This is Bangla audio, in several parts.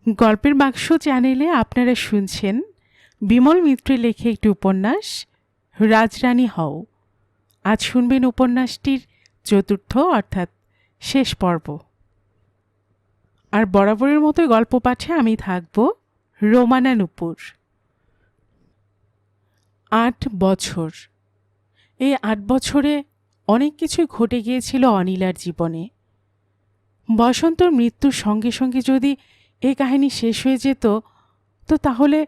গল্পের বাক্স চ্যানেলে আপনারা শুনছেন বিমল মিত্রের লেখা একটি উপন্যাস রাজরানী হও। আজ শুনবেন উপন্যাসটির চতুর্থ অর্থাৎ শেষ পর্ব। আর বরাবরের মতোই গল্প পাঠে আমি থাকব রোমানা নূপুর। ৮ বছর। এই ৮ বছরে অনেক কিছুই ঘটে গিয়েছিল অনিলার জীবনে। বসন্তর মৃত্যুর সঙ্গে সঙ্গে যদি এই কাহিনী শেষ হয়ে যেত তো তাহলে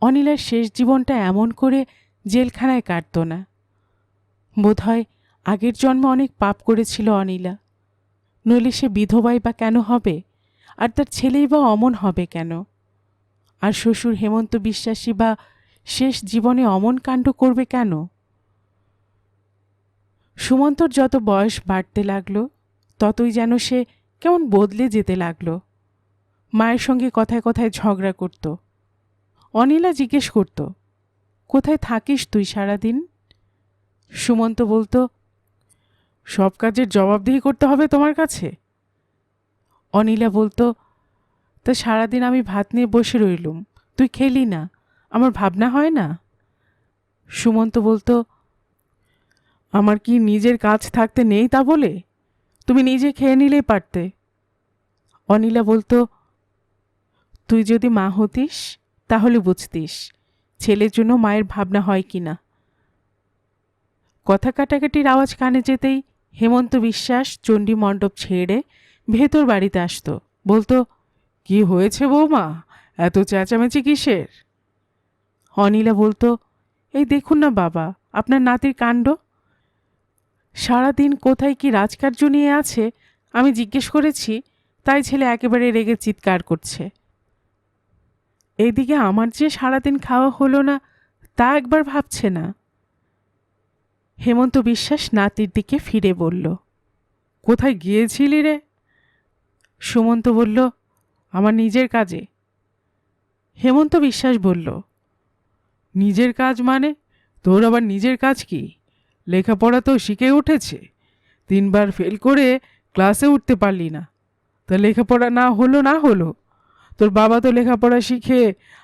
অনিলার শেষ জীবনটা এমন করে জেলখানায় কাটত না। বোধহয় আগের জন্মে অনেক পাপ করেছিল অনিলা, নইলে সে বিধবাই বা কেন হবে, আর তার ছেলেই বা অমন হবে কেন? আর শ্বশুর হেমন্ত বিশ্বাসী বা শেষ জীবনে অমন কাণ্ড করবে কেন? সুমন্তর যত বয়স বাড়তে লাগলো ততই যেন সে কেমন বদলে যেতে লাগলো। মায়ের সঙ্গে কথায় কথায় ঝগড়া করত। অনিলা জিজ্ঞেস করত, কোথায় থাকিস তুই সারাদিন? সুমন্ত বলতো, সব কাজের জবাবদিহি করতে হবে তোমার কাছে। অনিলা বলতো, তা সারাদিন আমি ভাত নিয়ে বসে রইলুম, তুই খেলি না, আমার ভাবনা হয় না? সুমন্ত বলতো, আমার কি নিজের কাজ থাকতে নেই তা বলে? তুমি নিজে খেয়ে নিলেই পারতে। অনিলা বলতো, তুই যদি মা হতিস তাহলে বুঝতিস ছেলের জন্য মায়ের ভাবনা হয় কি না। কথা কাটাকাটির আওয়াজ কানে যেতেই হেমন্ত বিশ্বাস চণ্ডী মণ্ডপ ছেড়ে ভেতর বাড়িতে আসতো। বলতো, কি হয়েছে বৌমা, এত চেঁচামেচি কিসের? অনিলা বলতো, এই দেখুন না বাবা, আপনার নাতির কাণ্ড। সারাদিন কোথায় কি রাজকার্য নিয়ে আছে আমি জিজ্ঞেস করেছি, তাই ছেলে একেবারে রেগে চিৎকার করছে। এইদিকে আমার যে সারাদিন খাওয়া হলো না তা একবার ভাবছে না। হেমন্ত বিশ্বাস নাতির দিকে ফিরে বলল, কোথায় গিয়েছিলি রে? সুমন্ত বলল, আমার নিজের কাজে। হেমন্ত বিশ্বাস বলল, নিজের কাজ মানে? তোর আবার নিজের কাজ কি? লেখাপড়া তো শিখে উঠেছে, 3 বার ফেল করে ক্লাসে উঠতে পারলি না, তা লেখাপড়া না হলো না হলো। তোর বাবা তো লেখাপড়া শিখে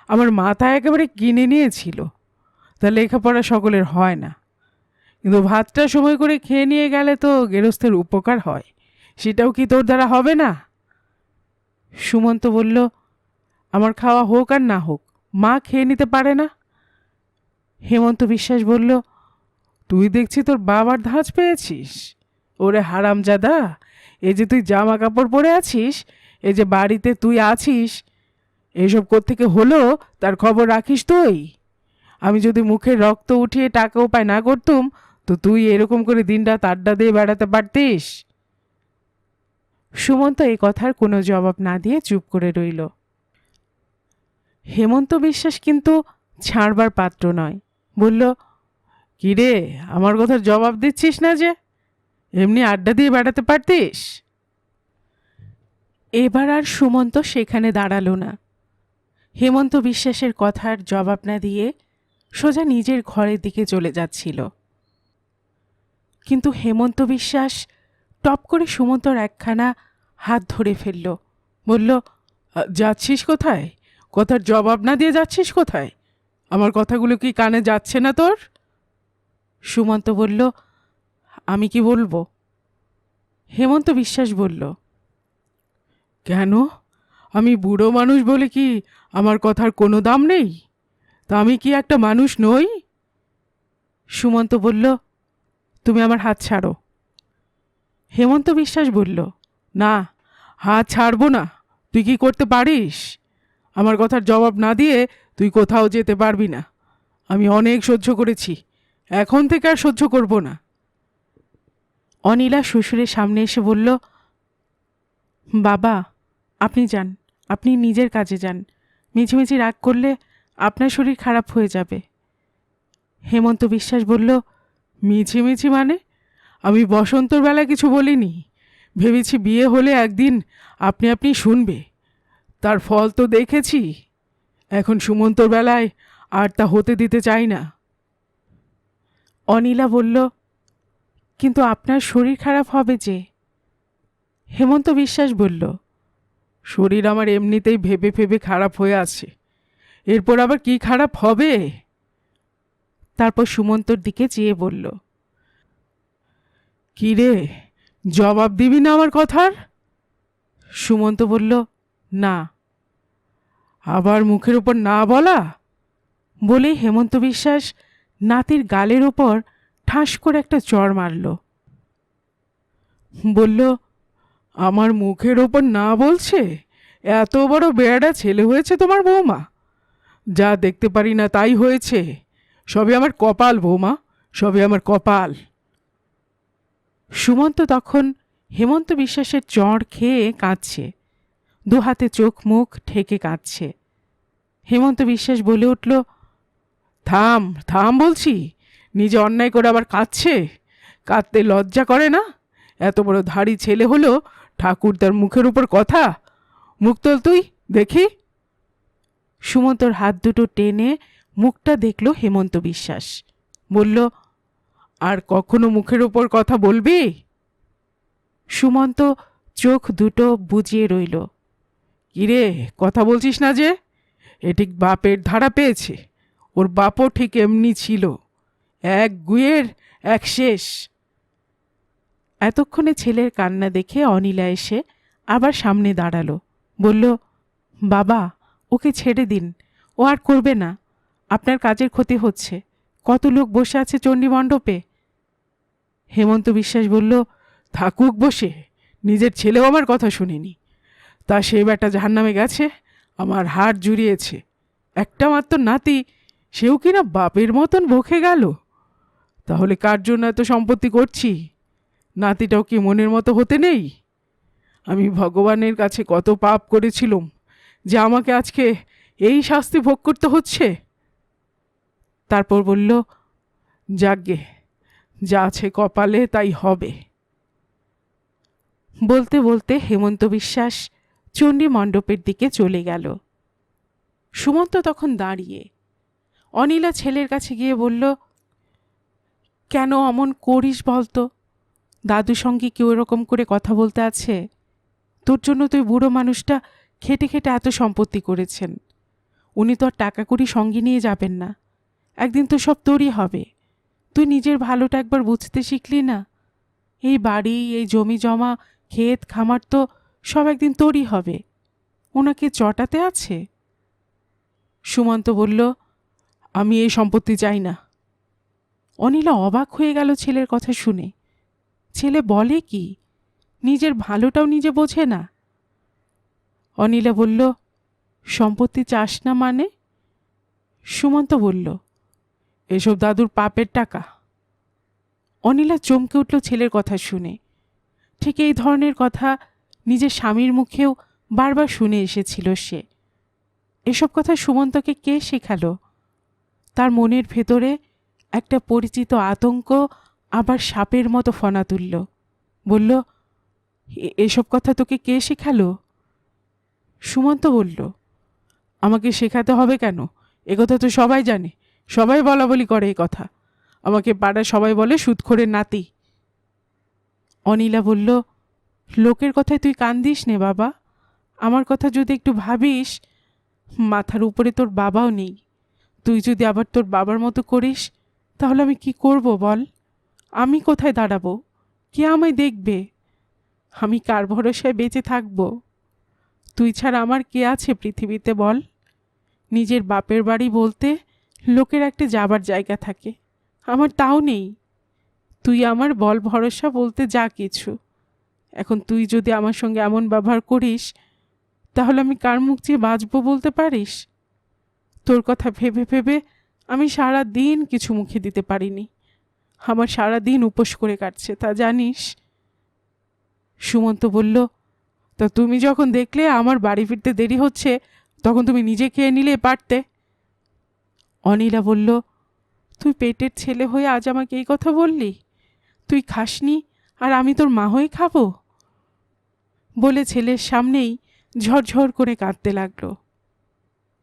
আমার মাথা একেবারে কিনে নিয়েছিল। তা লেখাপড়া সকলের হয় না, কিন্তু ভাতটা সময় করে খেয়ে নিয়ে গেলে তো গেরস্থের উপকার হয়, সেটাও কি তোর দ্বারা হবে না? সুমন্ত বলল, আমার খাওয়া হোক আর না হোক, মা খেয়ে নিতে পারে না? হেমন্ত বিশ্বাস বলল, তুই দেখছি তোর বাবার ধাঁচ পেয়েছিস। ওরে হারামজাদা, এই যে তুই জামা কাপড় পরে আছিস, এই যে বাড়িতে তুই আছিস, এইসব কোত্থেকে হলো তার খবর রাখিস তুই? আমি যদি মুখের রক্ত উঠিয়ে টাকা উপায় না করতুম তো তুই এরকম করে দিনরাত আড্ডা দিয়ে বেড়াতে পারতিস? সুমন্ত এই কথার কোনো জবাব না দিয়ে চুপ করে রইল। হেমন্ত বিশ্বাস কিন্তু ছাড়বার পাত্র নয়। বলল, কিরে, আমার কথার জবাব দিচ্ছিস না যে? এমনি আড্ডা দিয়ে বেড়াতে পারতিস? এবার আর সুমন্ত সেখানে দাঁড়ালো না। হেমন্ত বিশ্বাসের কথার জবাব না দিয়ে সোজা নিজের ঘরের দিকে চলে যাচ্ছিল। কিন্তু হেমন্ত বিশ্বাস টপ করে সুমন্তর একখানা হাত ধরে ফেলল। বলল, যাচ্ছিস কোথায়? কথার জবাব না দিয়ে যাচ্ছিস কোথায়? আমার কথাগুলো কি কানে যাচ্ছে না তোর? সুমন্ত বলল, আমি কি বলবো? হেমন্ত বিশ্বাস বলল, কেন? আমি বুড়ো মানুষ বলে কি আমার কথার কোনো দাম নেই? তা আমি কি একটা মানুষ নই? সুমন্ত বলল, তুমি আমার হাত ছাড়ো। হেমন্ত বিশ্বাস বলল, না, হাত ছাড়বো না। তুই কি করতে পারিস? আমার কথার জবাব না দিয়ে তুই কোথাও যেতে পারবি না। আমি অনেক সহ্য করেছি, এখন থেকে আর সহ্য করব না। অনিলা শ্বশুরের সামনে এসে বলল, বাবা, আপনি যান, আপনি নিজের কাজে যান। মিছিমিছি রাগ করলে আপনার শরীর খারাপ হয়ে যাবে। হেমন্ত বিশ্বাস বলল, মিছিমিছি মানে? আমি বসন্তর বেলা কিছু বলিনি। ভেবেছি বিয়ে হলে একদিন আপনি আপনি শুনবে, তার ফল তো দেখেছি। এখন সুমন্তর বেলায় আর তা হতে দিতে চাই না। অনিলা বলল, কিন্তু আপনার শরীর খারাপ হবে যে। হেমন্ত বিশ্বাস বলল, শরীর আমার এমনিতেই ভেবে ভেবে খারাপ হয়ে আছে, এরপর আবার কি খারাপ হবে? তারপর সুমন্তর দিকে চেয়ে বলল, কি রে, জবাব দিবি না আমার কথার? সুমন্ত বলল, না। আবার মুখের উপর না বলা? বলেই হেমন্ত বিশ্বাস নাতির গালের ওপর ঠাস করে একটা চড় মারল। বলল, আমার মুখের ওপর না বলছে? এত বড় বেয়াড়া ছেলে হয়েছে তোমার বৌমা। যা দেখতে পারি না তাই হয়েছে। সবে আমার কপাল বৌমা, সবে আমার কপাল। সুমন্ত তখন হেমন্ত বিশ্বাসের চড় খেয়ে কাঁদছে, দু হাতে চোখ মুখ ঠেকে কাঁদছে। হেমন্ত বিশ্বাস বলে উঠল, থাম থাম বলছি, নিজে অন্যায় করে আবার কাঁদছে। কাঁদতে লজ্জা করে না? এত বড় ধাড়ি ছেলে হলো, ঠাকুরদার মুখের উপর কথা। মুখ তোল তুই দেখি। সুমন্তর হাত দুটো টেনে মুখটা দেখল হেমন্ত বিশ্বাস। বলল, আর কখনো মুখের উপর কথা বলবি? সুমন্ত চোখ দুটো বুজিয়ে রইল। কিরে, কথা বলছিস না যে? এ ঠিক বাপের ধারা পেয়েছে। ওর বাপও ঠিক এমনি ছিল, এক গুয়ের এক শেষ। এতক্ষণে ছেলের কান্না দেখে অনিলা এসে আবার সামনে দাঁড়ালো। বলল, বাবা, ওকে ছেড়ে দিন, ও আর করবে না। আপনার কাজের ক্ষতি হচ্ছে। কত লোক বসে আছে চণ্ডী মণ্ডপে। হেমন্ত বিশ্বাস বলল, থাকুক বসে, নিজের ছেলেও আমার কথা শুনিনি। তা সে বেটা জাহান্নামে গেছে, আমার হাড় জুড়িয়েছে। একটা মাত্র নাতি, সেও কিনা বাপের মতন বকে গেল। তাহলে কার জন্য এত সম্পত্তি করছি? নাতিটাও কি মনের মতো হতে নেই? আমি ভগবানের কাছে কত পাপ করেছিলাম যে আমাকে আজকে এই শাস্তি ভোগ করতে হচ্ছে। তারপর বলল, যাগ্গে, যা আছে কপালে তাই হবে। বলতে বলতে হেমন্ত বিশ্বাস চণ্ডী মণ্ডপের দিকে চলে গেল। সুমন্ত তখন দাঁড়িয়ে। অনিলা ছেলের কাছে গিয়ে বলল, কেন অমন করিস বলতো? দাদুর সঙ্গে কেউ এরকম করে কথা বলতে আছে? তোর জন্য তুই বুড়ো মানুষটা খেটে খেটে এত সম্পত্তি করেছেন। উনি তো আর টাকা কড়ি সঙ্গে নিয়ে যাবেন না। একদিন তো সব তোরই হবে। তুই নিজের ভালোটা একবার বুঝতে শিখলি না? এই বাড়ি, এই জমি জমা, ক্ষেত খামার তো সব একদিন তোরই হবে। ওনাকে চটাতে আছে? সুমন্ত বলল, আমি এই সম্পত্তি চাই না। অনিলা অবাক হয়ে গেল ছেলের কথা শুনে। ছেলে বলে কি? নিজের ভালোটাও নিজে বোঝে না। অনিলা বলল, সম্পত্তি চাস না মানে? সুমন্ত বলল, এসব দাদুর পাপের টাকা। অনিলা চমকে উঠল ছেলের কথা শুনে। ঠিক এই ধরনের কথা নিজের স্বামীর মুখেও বারবার শুনে এসেছিল সে। এসব কথা সুমন্তকে কে শেখালো? তার মনের ভেতরে একটা পরিচিত আতঙ্ক আবার সাপের মতো ফনা তুলল। বলল, এসব কথা তোকে কে শেখালো? সুমন্ত বলল, আমাকে শেখাতে হবে কেন? একথা তো সবাই জানে, সবাই বলা বলি করে এ কথা। আমাকে পাড়ায় সবাই বলে সুদখোরের নাতি। অনিলা বলল, লোকের কথায় তুই কান দিস নে বাবা। আমার কথা যদি একটু ভাবিস, মাথার উপরে তোর বাবাও নেই। তুই যদি আবার তোর বাবার মতো করিস, তাহলে আমি কি করব বল? আমি কোথায় দাঁড়াবো? কে আমায় দেখবে? আমি কার ভরসায় বেঁচে থাকব? তুই ছাড়া আমার কে আছে পৃথিবীতে বল? নিজের বাপের বাড়ি বলতে লোকের একটা যাবার জায়গা থাকে, আমার তাও নেই। তুই আমার বল ভরসা বলতে যা কিছু। এখন তুই যদি আমার সঙ্গে এমন ব্যবহার করিস, তাহলে আমি কার মুখ চেয়ে বাঁচবো বলতে পারিস? তোর কথা ভেবে ভেবে আমি সারা দিন কিছু মুখে দিতে পারিনি। আমার সারা দিন উপোস করে কাটছে, তা জানিস। সুমন্ত বলল, তা তুমি যখন দেখলে আমার বাড়ি ফিরতে দেরি হচ্ছে, তখন তুমি নিজে খেয়ে নিলে পারতে। অনিলা বলল, তুই পেটের ছেলে হয়ে আজ আমাকে এই কথা বললি? তুই খাসনি আর আমি তোর মা হয়ে খাবো? বলে ছেলের সামনেই ঝরঝর করে কাঁদতে লাগলো।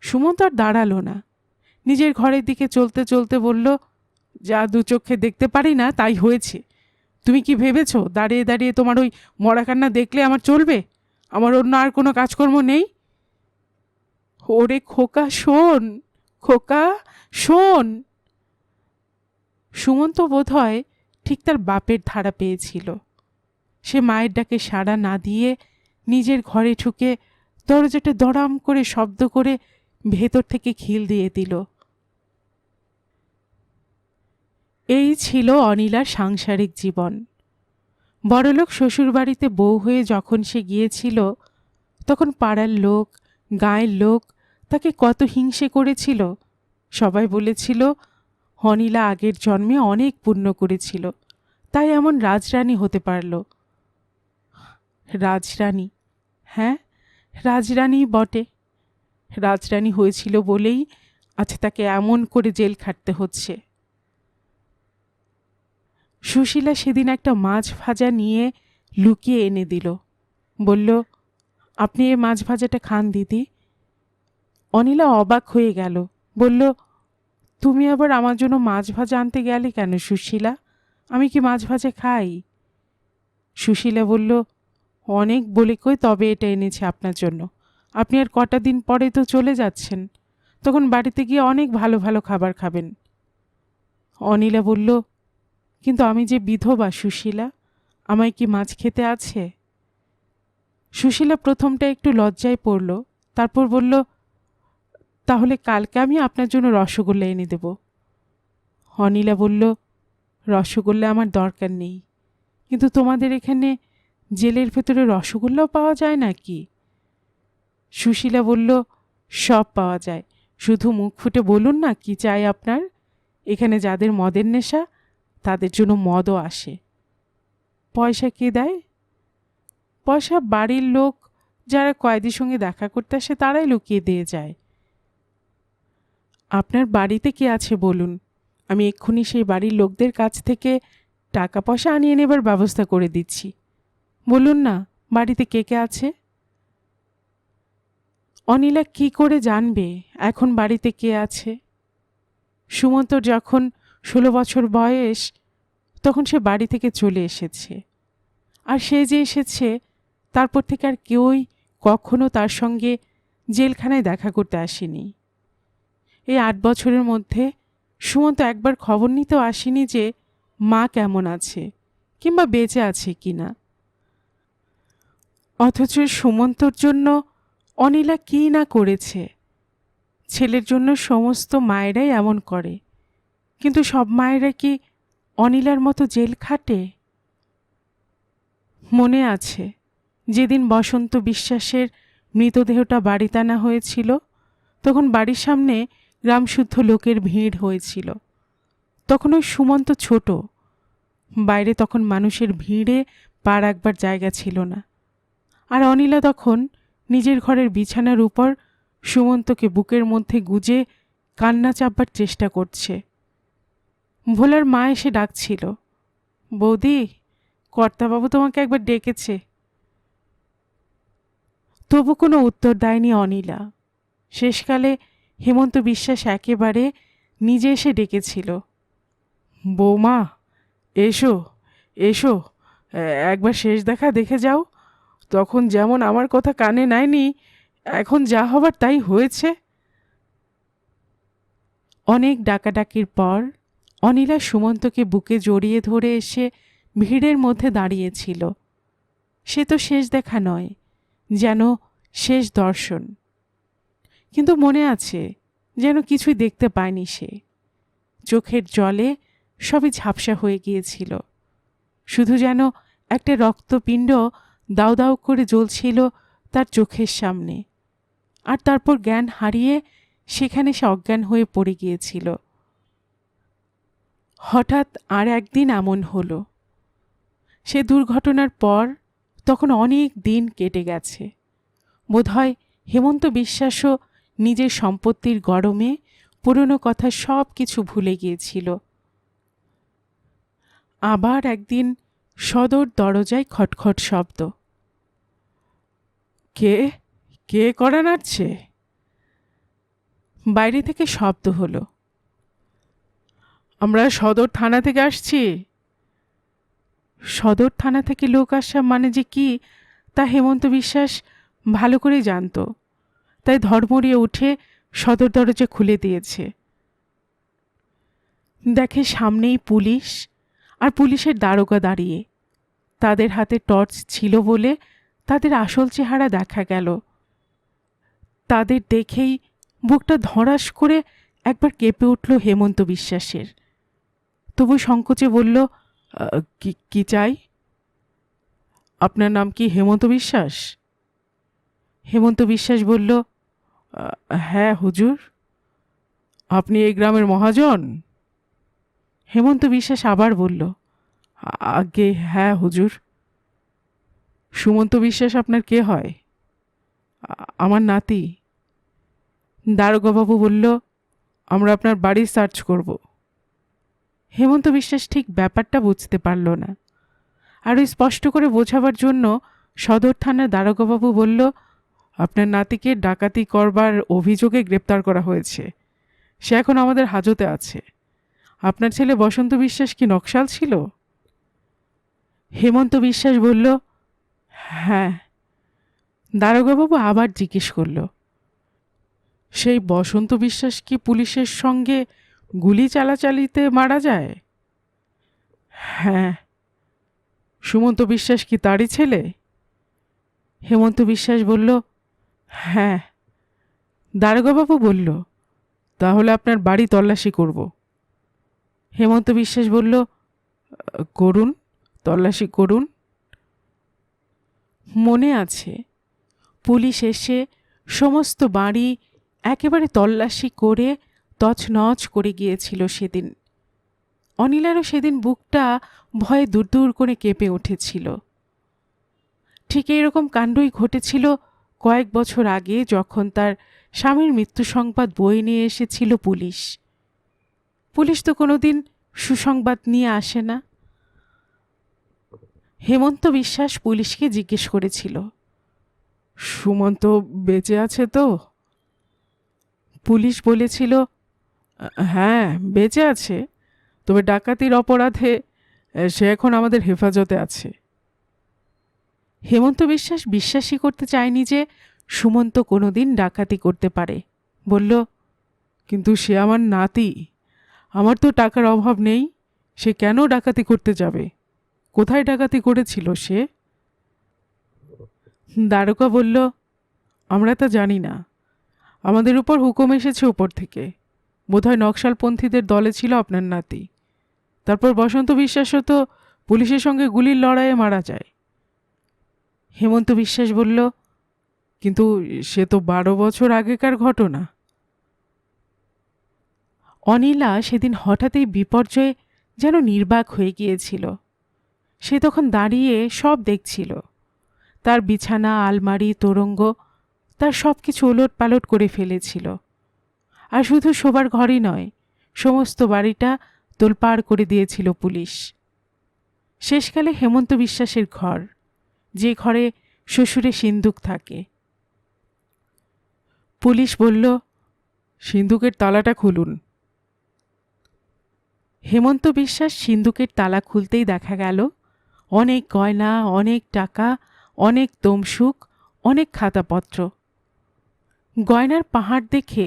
সুমন্ত আর দাঁড়ালো না, নিজের ঘরের দিকে চলতে চলতে বলল, যা দু চোখে দেখতে পারি না তাই হয়েছে। তুমি কি ভেবেছো দাঁড়িয়ে দাঁড়িয়ে তোমার ওই মরা কান্না দেখলে আমার চলবে? আমার অন্য আর কোনো কাজকর্ম নেই? ওরে খোকা শোন, খোকা শোন। সুমন্ত বোধহয় ঠিক তার বাপের ধারা পেয়েছিল। সে মায়ের ডাকে সাড়া না দিয়ে নিজের ঘরে ঢুকে দরজাটা দড়াম করে শব্দ করে ভেতর থেকে খিল দিয়ে দিল। এই ছিল অনিলার সাংসারিক জীবন। বড়লোক শ্বশুরবাড়িতে বউ হয়ে যখন সে গিয়েছিল, তখন পাড়ার লোক, গাঁয়ের লোক তাকে কত হিংসে করেছিল। সবাই বলেছিল অনিলা আগের জন্মে অনেক পুণ্য করেছিল, তাই এমন রাজরানী হতে পারল। রাজরানী, হ্যাঁ, রাজরানী বটে। রাজরানী হয়েছিল বলেই আজ তাকে এমন করে জেল খাটতে হচ্ছে। সুশীলা সেদিন একটা মাছ ভাজা নিয়ে লুকিয়ে এনে দিল। বলল, আপনি এ মাছ ভাজাটা খান দিদি। অনিলা অবাক হয়ে গেল। বলল, তুমি আবার আমার জন্য মাছ ভাজা আনতে গেলে কেন সুশীলা? আমি কি মাছ ভাজা খাই? সুশীলা বলল, অনেক বলে কই তবে এটা এনেছে আপনার জন্য। আপনি আর কটা দিন পরে তো চলে যাচ্ছেন, তখন বাড়িতে গিয়ে অনেক ভালো ভালো খাবার খাবেন। অনিলা বলল, কিন্তু আমি যে বিধবা সুশীলা, আমায় কি মাছ খেতে আছে? সুশীলা প্রথমটা একটু লজ্জায় পড়ল, তারপর বলল, তাহলে কালকে আমি আপনার জন্য রসগোল্লা এনে দেব। অনিলা বলল, রসগোল্লা আমার দরকার নেই, কিন্তু তোমাদের এখানে জেলের ভেতরে রসগোল্লাও পাওয়া যায় নাকি? সুশীলা বলল, সব পাওয়া যায়, শুধু মুখ ফুটে বলুন না কি চাই আপনার। এখানে যাদের মদের নেশা তাদের জন্য মদও আসে। পয়সা কে দেয়? পয়সা বাড়ির লোক, যারা কয়েদির সঙ্গে দেখা করতে আসে তারাই লুকিয়ে দিয়ে যায়। আপনার বাড়িতে কে আছে বলুন, আমি এক্ষুনি সেই বাড়ির লোকদের কাছ থেকে টাকা পয়সা আনিয়ে নেবার ব্যবস্থা করে দিচ্ছি। বলুন না বাড়িতে কে কে আছে? অনিলা কি করে জানবে এখন বাড়িতে কে আছে? সুমন্তর যখন 16 বছর বয়স, তখন সে বাড়ি থেকে চলে এসেছে। আর সে যে এসেছে, তারপর থেকে আর কেউই কখনো তার সঙ্গে জেলখানায় দেখা করতে আসেনি। এই 8 বছরের মধ্যে সুমন্ত একবার খবর নিতেও আসেনি যে মা কেমন আছে কিংবা বেঁচে আছে কিনা। অথচ সুমন্তর জন্য অনিলা কী না করেছে। ছেলের জন্য সমস্ত মায়েরাই এমন করে, কিন্তু সব মায়েরা কি অনিলার মতো জেল খাটে? মনে আছে যেদিন বসন্ত বিশ্বাসের মৃতদেহটা বাড়িতে আনা হয়েছিল, তখন বাড়ির সামনে গ্রামশুদ্ধ লোকের ভিড় হয়েছিল। তখন ওই সুমন্ত ছোট, বাইরে তখন মানুষের ভিড়ে পা রাখবার জায়গা ছিল না। আর অনিলা তখন নিজের ঘরের বিছানার উপর সুমন্তকে বুকের মধ্যে গুজে কান্না চাপবার চেষ্টা করছে। ভোলার মা এসে ডাকছিল, বৌদি, কর্তাবাবু তোমাকে একবার ডেকেছে। তবু কোনো উত্তর দেয়নি অনিলা। শেষকালে হেমন্ত বিশ্বাস একেবারে নিজে এসে ডেকেছিল, বৌমা এসো এসো, একবার শেষ দেখা দেখে যাও। তখন যেমন আমার কথা কানে নেয়নি, এখন যা হবার তাই হয়েছে। অনেক ডাকাডাকির পর অনিলা সুমন্তকে বুকে জড়িয়ে ধরে এসে ভিড়ের মধ্যে দাঁড়িয়েছিল। সে তো শেষ দেখা নয়, যেন শেষ দর্শন। কিন্তু মনে আছে যেন কিছুই দেখতে পায়নি সে। চোখের জলে সবই ঝাপসা হয়ে গিয়েছিল, শুধু যেন একটা রক্তপিণ্ড দাউ দাউ করে জ্বলছিল তার চোখের সামনে। আর তারপর জ্ঞান হারিয়ে সেখানে সে অজ্ঞান হয়ে পড়ে গিয়েছিল। হঠাৎ আর একদিন এমন হলো। সে দুর্ঘটনার পর তখন অনেক দিন কেটে গেছে। বোধহয় হেমন্ত বিশ্বাসও নিজের সম্পত্তির গরমে পুরনো কথা সব কিছু ভুলে গিয়েছিল। আবার একদিন সদর দরজায় খটখট শব্দ। কে কে কড়া নাড়ছে? বাইরে থেকে শব্দ হলো, আমরা সদর থানা থেকে আসছি। সদর থানা থেকে লোক আসা মানে যে কি তা হেমন্ত বিশ্বাস ভালো করে জানত, তাই ধড়মড়িয়ে উঠে সদর দরজা খুলে দিয়েছে। দেখে সামনেই পুলিশ আর পুলিশের দারোগা দাঁড়িয়ে। তাদের হাতে টর্চ ছিল বলে তাদের আসল চেহারা দেখা গেল। তাদের দেখেই বুকটা ধড়াস করে একবার কেঁপে উঠল হেমন্ত বিশ্বাসের। তবু সংকোচে বলল, কি চাই? আপনার নাম কি হেমন্ত বিশ্বাস? হেমন্ত বিশ্বাস বলল, হ্যাঁ হুজুর। আপনি এই গ্রামের মহাজন? হেমন্ত বিশ্বাস আবার বলল, আগে হ্যাঁ হুজুর। সুমন্ত বিশ্বাস আপনার কে হয়? আমার নাতি। দারোগাবাবু বলল, আমরা আপনার বাড়ি সার্চ করব। হেমন্ত বিশ্বাস ঠিক ব্যাপারটা বুঝতে পারল না। আরও স্পষ্ট করে বোঝাবার জন্য সদর থানার দারোগাবাবু বলল, আপনার নাতিকে ডাকাতি করবার অভিযোগে গ্রেপ্তার করা হয়েছে। সে এখন আমাদের হাজতে আছে। আপনার ছেলে বসন্ত বিশ্বাস কি নকশাল ছিল? হেমন্ত বিশ্বাস বলল, হ্যাঁ। দারোগাবাবু আবার জিজ্ঞেস করল, সেই বসন্ত বিশ্বাস কি পুলিশের সঙ্গে গুলি চালাচালিতে মারা যায়? হ্যাঁ। সুমন্ত বিশ্বাস কি তারই ছেলে? হেমন্ত বিশ্বাস বলল, হ্যাঁ। দারোগাবাবু বলল, তাহলে আপনার বাড়ি তল্লাশি করব। হেমন্ত বিশ্বাস বলল, করুন, তল্লাশি করুন। মনে আছে, পুলিশ এসে সমস্ত বাড়ি একেবারে তল্লাশি করে তছনছ করে গিয়েছিল সেদিন। অনিলারও সেদিন বুকটা ভয়ে দূর দূর করে কেঁপে উঠেছিল। ঠিক এইরকম কাণ্ডই ঘটেছিল কয়েক বছর আগে, যখন তার স্বামীর মৃত্যু সংবাদ বয়ে নিয়ে এসেছিল পুলিশ। পুলিশ তো কোনোদিন সুসংবাদ নিয়ে আসে না। হেমন্ত বিশ্বাস পুলিশকে জিজ্ঞেস করেছিল, সুমন্ত বেঁচে আছে তো? পুলিশ বলেছিল, হ্যাঁ বেঁচে আছে, তবে ডাকাতির অপরাধে সে এখন আমাদের হেফাজতে আছে। হেমন্ত বিশ্বাস বিশ্বাসই করতে চায়নি যে সুমন্ত কোনোদিন ডাকাতি করতে পারে। বলল, কিন্তু সে আমার নাতি, আমার তো টাকার অভাব নেই, সে কেন ডাকাতি করতে যাবে? কোথায় ডাকাতি করেছিল সে? দারোগা বলল, আমরা তা জানি না, আমাদের উপর হুকুম এসেছে উপর থেকে। বোধহয় নকশালপন্থীদের দলে ছিল আপনার নাতি। তারপর বসন্ত বিশ্বাসও তো পুলিশের সঙ্গে গুলির লড়াইয়ে মারা যায়। হেমন্ত বিশ্বাস বলল, কিন্তু সে তো 12 বছর আগেকার ঘটনা। অনিলা সেদিন হঠাৎই বিপর্যয়ে যেন নির্বাক হয়ে গিয়েছিল। সে তখন দাঁড়িয়ে সব দেখছিল। তার বিছানা, আলমারি, তোরঙ্গ, তার সব কিছু ওলট পালট করে ফেলেছিল। আর শুধু শোবার ঘরই নয়, সমস্ত বাড়িটা তোলপাড় করে দিয়েছিল পুলিশ। শেষকালে হেমন্ত বিশ্বাসের ঘর, যে ঘরে শ্বশুরের সিন্দুক থাকে। পুলিশ বলল, সিন্দুকের তালাটা খুলুন। হেমন্ত বিশ্বাস সিন্দুকের তালা খুলতেই দেখা গেল অনেক গয়না, অনেক টাকা, অনেক তমসুক, অনেক খাতাপত্র। গয়নার পাহাড় দেখে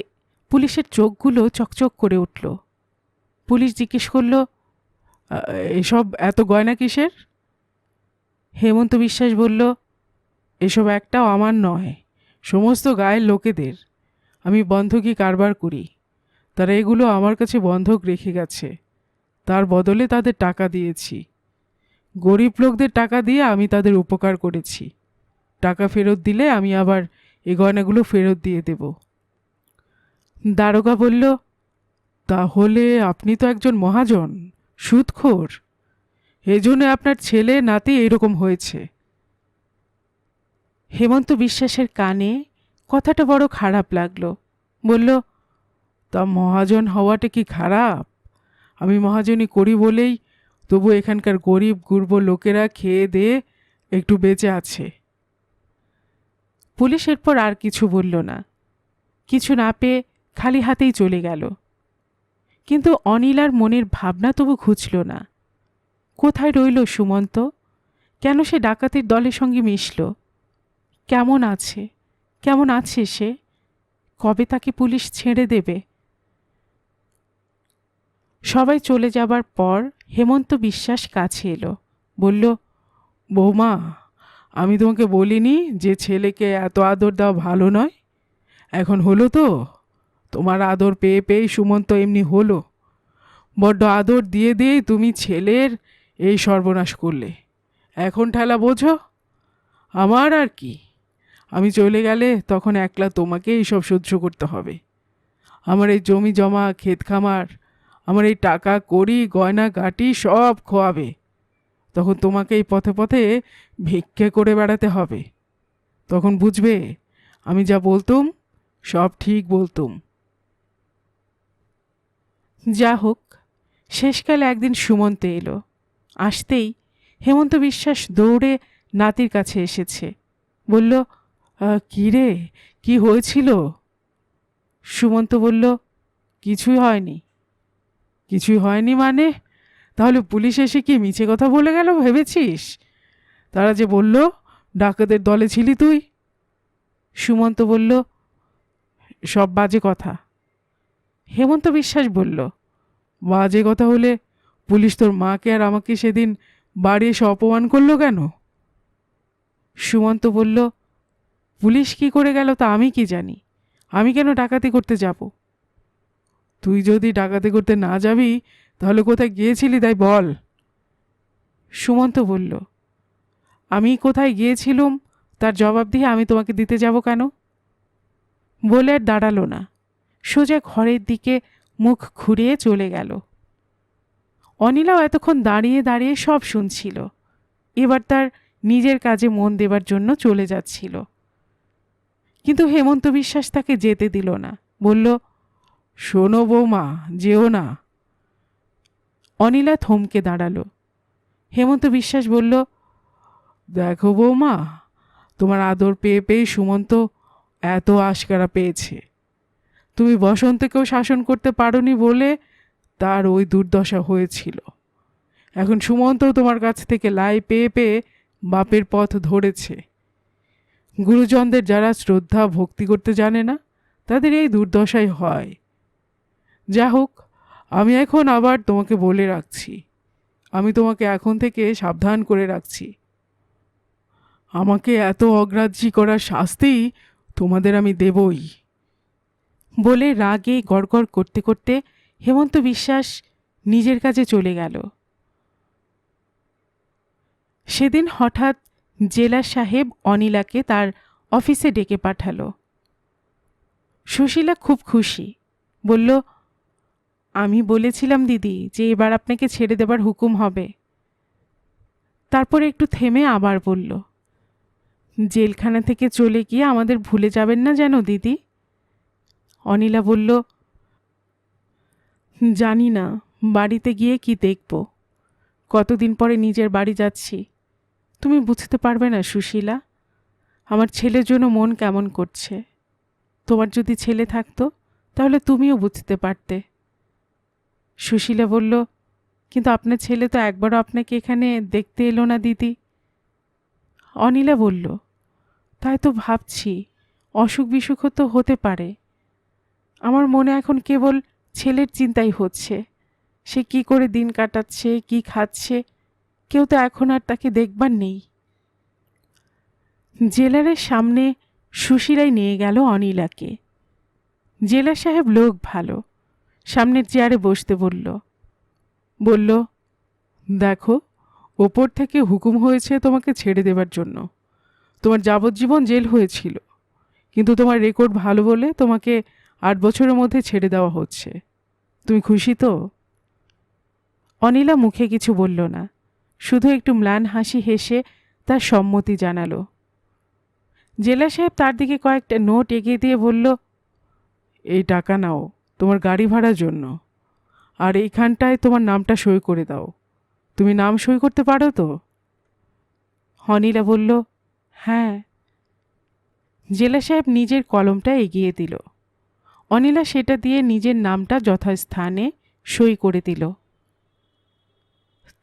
পুলিশের চোখগুলো চকচক করে উঠল। পুলিশ জিজ্ঞেস করল, এসব এত গয়না কিসের? হেমন্ত বিশ্বাস বলল, এসব একটাও আমার নয়, সমস্ত গায়ের লোকেদের। আমি বন্ধকি কারবার করি, তারা এগুলো আমার কাছে বন্ধক রেখে গেছে, তার বদলে তাদের টাকা দিয়েছি। গরিব লোকদের টাকা দিয়ে আমি তাদের উপকার করেছি। টাকা ফেরত দিলে আমি আবার এই গয়নাগুলো ফেরত দিয়ে দেব। দারোগা বলল, তাহলে আপনি তো একজন মহাজন, সুদখোর। এই জন্য আপনার ছেলে নাতি এরকম হয়েছে। হেমন্ত বিশ্বাসের কানে কথাটা বড় খারাপ লাগলো। বলল, তা মহাজন হওয়াটা কি খারাপ? আমি মহাজনী করি বলেই তবু এখানকার গরিব গুরব লোকেরা খেয়ে দিয়ে একটু বেঁচে আছে। পুলিশ এরপর আর কিছু বলল না। কিছু না পেয়ে খালি হাতেই চলে গেল। কিন্তু অনিলার মনের ভাবনা তবু ঘুচল না। কোথায় রইল সুমন্ত? কেন সে ডাকাতির দলের সঙ্গে মিশল? কেমন আছে সে? কবে তাকে পুলিশ ছেড়ে দেবে? সবাই চলে যাবার পর হেমন্ত বিশ্বাস কাছে এলো, বলল, বৌমা, আমি তোমাকে বলিনি যে ছেলেকে এত আদর দেওয়া ভালো নয়? এখন হলো তো? তোমার আদর পেয়ে পেয়েই সুমন্ত এমনি হলো। বড্ড আদর দিয়ে দিয়েই তুমি ছেলের এই সর্বনাশ করলে। এখন ঠেলা বোঝো? আমার আর কি, আমি চলে গেলে তখন একলা তোমাকে এইসব সহ্য করতে হবে। আমার এই জমি জমা, ক্ষেত খামার, আমার এই টাকা কড়ি গয়না গাটি সব খোয়াবে। তখন তোমাকে এই পথে পথে ভিক্ষে করে বেড়াতে হবে। তখন বুঝবে আমি যা বলতুম সব ঠিক বলতুম। যা হোক, শেষকালে একদিন সুমন্ত এলো। আসতেই হেমন্ত বিশ্বাস দৌড়ে নাতির কাছে এসেছে, বলল, কী রে, কি হয়েছিল? সুমন্ত বলল, কিছুই হয়নি। কিছুই হয়নি মানে? তাহলে পুলিশ এসে কি মিছে কথা বলে গেল ভেবেছিস? তারা যে বলল ডাকাতের দলে ছিলি তুই। সুমন্ত বলল, সব বাজে কথা। হেমন্ত বিশ্বাস বলল, বাজে কথা হলে পুলিশ তোর মাকে আর আমাকে সেদিন বাড়ি এসে অপমান করলো কেন? সুমন্ত বলল, পুলিশ কি করে গেল তা আমি কি জানি? আমি কেন ডাকাতি করতে যাব? তুই যদি ডাকাতি করতে না যাবি তাহলে কোথায় গিয়েছিলি তাই বল। সুমন্ত বলল, আমি কোথায় গিয়েছিলুম তার জবাব দিয়ে আমি তোমাকে দিতে যাব কেন? বলে আর দাঁড়ালো না, সোজা ঘরের দিকে মুখ ঘুরিয়ে চলে গেল। অনিলাও এতক্ষণ দাঁড়িয়ে দাঁড়িয়ে সব শুনছিল। এবার তার নিজের কাজে মন দেবার জন্য চলে যাচ্ছিল, কিন্তু হেমন্ত বিশ্বাস তাকে যেতে দিল না। বলল, শোনো বৌমা, যেও না। অনিলা থমকে দাঁড়ালো। হেমন্ত বিশ্বাস বলল, দেখো বৌমা, তোমার আদর পেয়ে পেয়ে সুমন্ত এত আশকারা পেয়েছে। তুমি বসন্তকেও শাসন করতে পারোনি বলে তার ওই দুর্দশা হয়েছিল। এখন সুমন্তও তোমার কাছ থেকে লাই পেয়ে পেয়ে বাপের পথ ধরেছে। গুরুজনদের যারা শ্রদ্ধা ভক্তি করতে জানে না তাদের এই দুর্দশাই হয়। যা হোক, আমি এখন আবার তোমাকে বলে রাখছি, আমি তোমাকে এখন থেকে সাবধান করে রাখছি। আমাকে এত অগ্রাহ্যী করার শাস্তি তোমাদের আমি দেবই। বলে রাগে গড়গড় করতে করতে হেমন্ত বিশ্বাস নিজের কাজে চলে গেল। সেদিন হঠাৎ জেলা সাহেব অনিলাকে তার অফিসে ডেকে পাঠালো। সুশীলা খুব খুশি, বলল, আমি বলেছিলাম দিদি যে এবার আপনাকে ছেড়ে দেবার হুকুম হবে। তারপরে একটু থেমে আবার বলল, জেলখানা থেকে চলে গিয়ে আমাদের ভুলে যাবেন না যেন দিদি। অনিলা বলল, জানি না বাড়িতে গিয়ে কি দেখব। কতদিন পরে নিজের বাড়ি যাচ্ছি। তুমি বুঝতে পারবে না সুশীলা, আমার ছেলের জন্য মন কেমন করছে। তোমার যদি ছেলে থাকতো তাহলে তুমিও বুঝতে পারতে। সুশীলা বলল, কিন্তু আপনার ছেলে তো একবারও আপনাকে এখানে দেখতে এলো না দিদি। অনিলা বলল, তাই তো ভাবছি, অসুখ বিসুখ তো হতে পারে। আমার মনে এখন কেবল ছেলের চিন্তাই হচ্ছে। সে কি করে দিন কাটাচ্ছে, কি খাচ্ছে, কেউ তো এখন আর তাকে দেখবার নেই। জেলারের সামনে সুশীলাই নিয়ে গেল অনিলাকে। জেলা সাহেব লোক ভালো, সামনের চেয়ারে বসতে বলল, দেখো, ওপর থেকে হুকুম হয়েছে তোমাকে ছেড়ে দেবার জন্য। তোমার যাবজ্জীবন জেল হয়েছিল, কিন্তু তোমার রেকর্ড ভালো বলে তোমাকে 8 বছরের মধ্যে ছেড়ে দেওয়া হচ্ছে। তুমি খুশি তো? অনিলা মুখে কিছু বলল না, শুধু একটু ম্লান হাসি হেসে তার সম্মতি জানালো। জেলা সাহেব তার দিকে কয়েকটা নোট এগিয়ে দিয়ে বলল, এই টাকা নাও তোমার গাড়ি ভাড়ার জন্য, আর এইখানটায় তোমার নামটা সই করে দাও। তুমি নাম সই করতে পারো তো? অনিলা বলল, হ্যাঁ। জেলা সাহেব নিজের কলমটা এগিয়ে দিল। অনিলা সেটা দিয়ে নিজের নামটা যথাস্থানে সই করে দিল।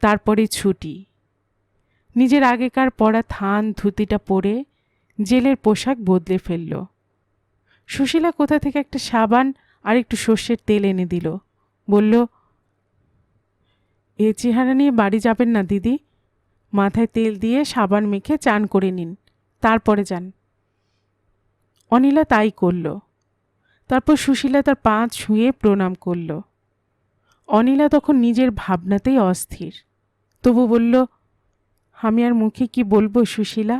তারপরে ছুটি। নিজের আগেকার পরা থান ধুতিটা পরে জেলের পোশাক বদলে ফেলল। সুশীলা কোথা থেকে একটা সাবান আর একটু সর্ষের তেল এনে দিল। বলল, এ চেহারা নিয়ে বাড়ি যাবেন না দিদি, মাথায় তেল দিয়ে সাবান মেখে চান করে নিন, তারপরে যান। অনিলা তাই করল। তারপর সুশীলা তার পা ছুঁয়ে প্রণাম করল। অনিলা তখন নিজের ভাবনাতেই অস্থির, তবু বলল, আমি আর মুখে কি বলবো সুশীলা,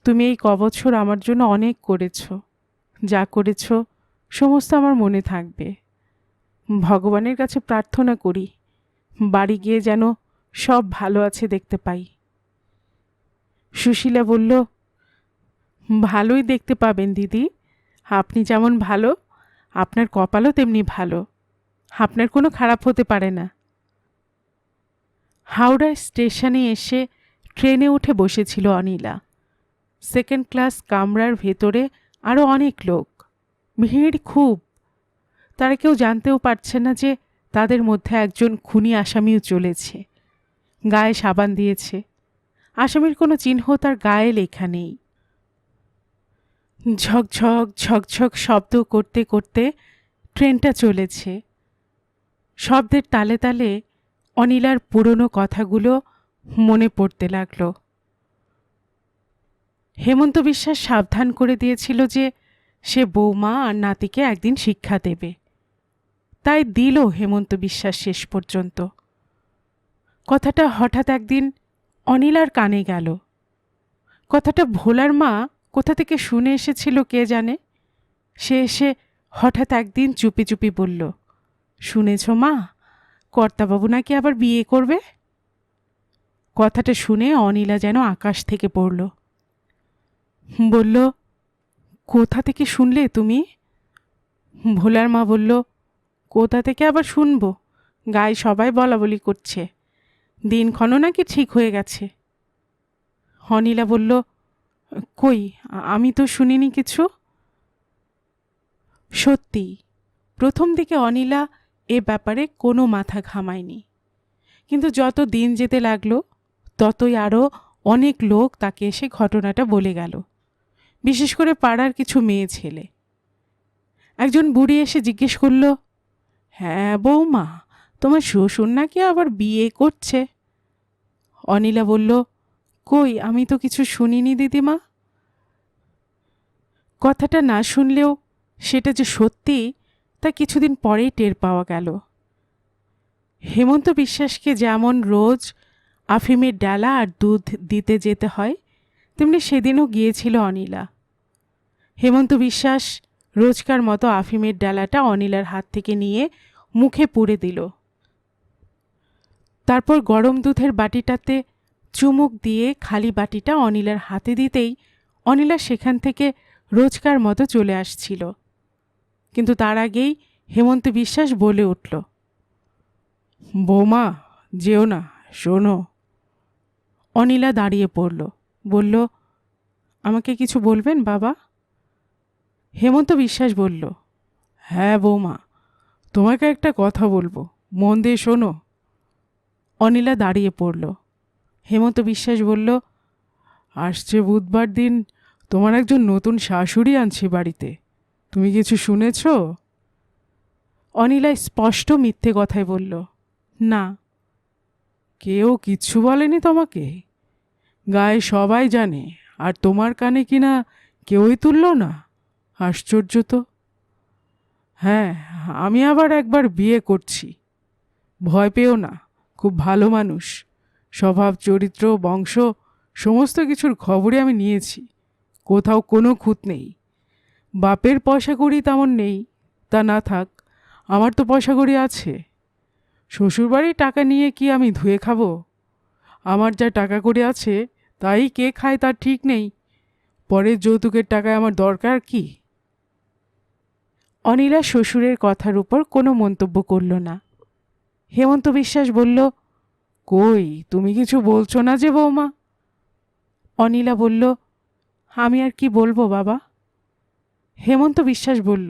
তুমি এই কবছর আমার জন্য অনেক করেছ, যা করেছ সমস্ত আমার মনে থাকবে। ভগবানের কাছে প্রার্থনা করি বাড়ি গিয়ে যেন সব ভালো আছে দেখতে পাই। সুশীলা বলল, ভালোই দেখতে পাবেন দিদি, আপনি যেমন ভালো আপনার কপালও তেমনি ভালো, আপনার কোনো খারাপ হতে পারে না। হাওড়া স্টেশনে এসে ট্রেনে উঠে বসেছিল অনিলা। সেকেন্ড ক্লাস কামরার ভেতরে আরও অনেক লোক, ভিড় খুব। তারা কেউ জানতেও পারছে না যে তাদের মধ্যে একজন খুনি আসামিও চলেছে। গায়ে সাবান দিয়েছে, আসামির কোনো চিহ্ন তার গায়ে লেখা নেই। ঝকঝক ঝকঝক শব্দ করতে করতে ট্রেনটা চলেছে। শব্দের তালে তালে অনিলার পুরনো কথাগুলো মনে পড়তে লাগলো। হেমন্ত বিশ্বাস সাবধান করে দিয়েছিল যে সে বৌমা আর নাতিকে একদিন শিক্ষা দেবে, তাই দিল হেমন্ত বিশ্বাস শেষ পর্যন্ত। কথাটা হঠাৎ একদিন অনিলার কানে গেল। কথাটা ভোলার মা কোথা থেকে শুনে এসেছিল কে জানে। সে এসে হঠাৎ একদিন চুপি চুপি বলল, শুনেছ মা, কর্তাবাবু নাকি আবার বিয়ে করবে। কথাটা শুনে অনিলা যেন আকাশ থেকে পড়ল। বলল, কোথা থেকে শুনলে তুমি? ভোলার মা বলল, কোথা থেকে আবার শুনবো, গায়ে সবাই বলা বলি করছে, দিনক্ষণও নাকি ঠিক হয়ে গেছে। অনিলা বলল, কই, আমি তো শুনিনি কিছু। সত্যি প্রথম দিকে অনিলা এ ব্যাপারে কোনো মাথা ঘামায়নি, কিন্তু যত দিন যেতে লাগলো ততই আরও অনেক লোক তাকে এসে ঘটনাটা বলে গেল, বিশেষ করে পাড়ার কিছু মেয়ে ছেলে। একজন বুড়ি এসে জিজ্ঞেস করল, হ্যাঁ বৌমা, তোমার শ্বশুর নাকি আবার বিয়ে করছে। অনিলা বলল, কই, আমি তো কিছু শুনিনি দিদিমা। কথাটা না শুনলেও সেটা যে সত্যি তা কিছুদিন পরেই টের পাওয়া গেল। হেমন্ত বিশ্বাসকে যেমন রোজ আফিমের ডালা আর দুধ দিতে যেতে হয়, তেমনি সেদিনও গিয়েছিল অনিলা। হেমন্ত বিশ্বাস রোজকার মতো আফিমের ডালাটা অনিলার হাত থেকে নিয়ে মুখে পুরে দিল। তারপর গরম দুধের বাটিটাতে চুমুক দিয়ে খালি বাটিটা অনিলার হাতে দিতেই অনিলা সেখান থেকে রোজকার মতো চলে আসছিল। কিন্তু তার আগেই হেমন্ত বিশ্বাস বলে উঠল, বৌমা যেও না, শোনো। অনিলা দাঁড়িয়ে পড়ল, বলল, আমাকে কিছু বলবেন বাবা? হেমন্ত বিশ্বাস বলল, হ্যাঁ বৌমা, তোমাকে একটা কথা বলবো, মন দিয়ে শোনো। অনিলা দাঁড়িয়ে পড়ল। হেমন্ত বিশ্বাস বলল, আসছে বুধবার দিন তোমার একজন নতুন শাশুড়ি আনছে বাড়িতে, তুমি কিছু শুনেছ? অনিলা স্পষ্ট মিথ্যে কথায় বলল, না। কেউ কিচ্ছু বলেনি তোমাকে? গায়ে সবাই জানে, আর তোমার কানে কিনা কেউই তুলল না? আশ্চর্য তো। হ্যাঁ, আমি আবার একবার বিয়ে করছি, ভয় পেও না, খুব ভালো মানুষ, স্বভাব চরিত্র বংশ সমস্ত কিছুর খবরই আমি নিয়েছি, কোথাও কোনো খুঁত নেই। বাপের পয়সা কড়ি তেমন নেই, তা না থাক, আমার তো পয়সা কড়ি আছে। শ্বশুরবাড়ির টাকা নিয়ে কি আমি ধুয়ে খাবো? আমার যা টাকা কড়ি আছে তাই কে খায় তার ঠিক নেই, পরের যৌতুকের টাকায় আমার দরকার কি? অনিলা শ্বশুরের কথার উপর কোনো মন্তব্য করল না। হেমন্ত বিশ্বাস বলল, কই, তুমি কিছু বলছো না যে বৌমা? অনিলা বলল, আমি আর কি বলবো বাবা? হেমন্ত বিশ্বাস বলল,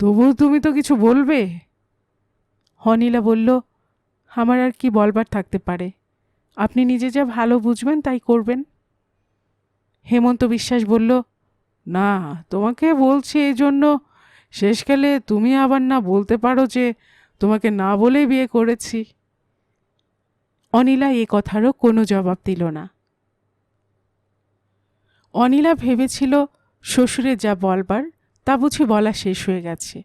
তবু তুমি তো কিছু বলবে। অনিলা বলল, আমার আর কি বলবার থাকতে পারে, আপনি নিজে যা ভালো বুঝবেন তাই করবেন। হেমন্ত বিশ্বাস বলল, না, তোমাকে বলছি এই জন্য শেষকালে তুমি আবার না বলতে পারো যে তোমাকে না বলেই বিয়ে করেছি। অনিলা এ কথারও কোনো জবাব দিল না। অনিলা ভেবেছিল শ্বশুরের যা বলবার তা বুঝি বলা শেষ হয়ে গেছে,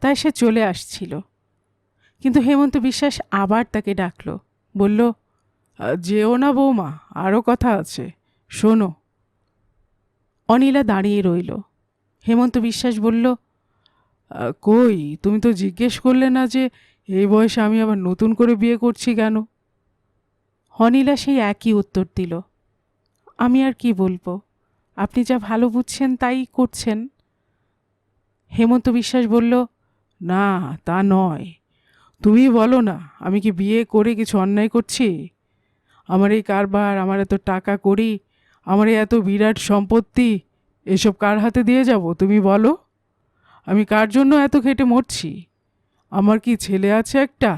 তাই সে চলে আসছিল। কিন্তু হেমন্ত বিশ্বাস আবার তাকে ডাকল, বলল, যেও না বৌমা, আরও কথা আছে, শোনো। অনিলা দাঁড়িয়ে রইল। হেমন্ত বিশ্বাস বলল, কই, তুমি তো জিজ্ঞেস করলে না যে এই বয়সে আমি আবার নতুন করে বিয়ে করছি কেন? অনিলা সেই একই উত্তর দিল, আমি আর কি বলবো, আপনি যা ভালো বুঝছেন তাই করছেন। হেমন্ত বিশ্বাস বলল, না, তা নয়, তুমি বলো না, আমি কি বিয়ে করে কিছু অন্যায় করছি? আমার এই কারবার, আমার এত টাকা করি, আমার এই এত বিরাট সম্পত্তি, এসব কার হাতে দিয়ে যাব তুমি বলো? আমি কার জন্য এত খেটে মরছি? আমার কি ছেলে আছে একটা?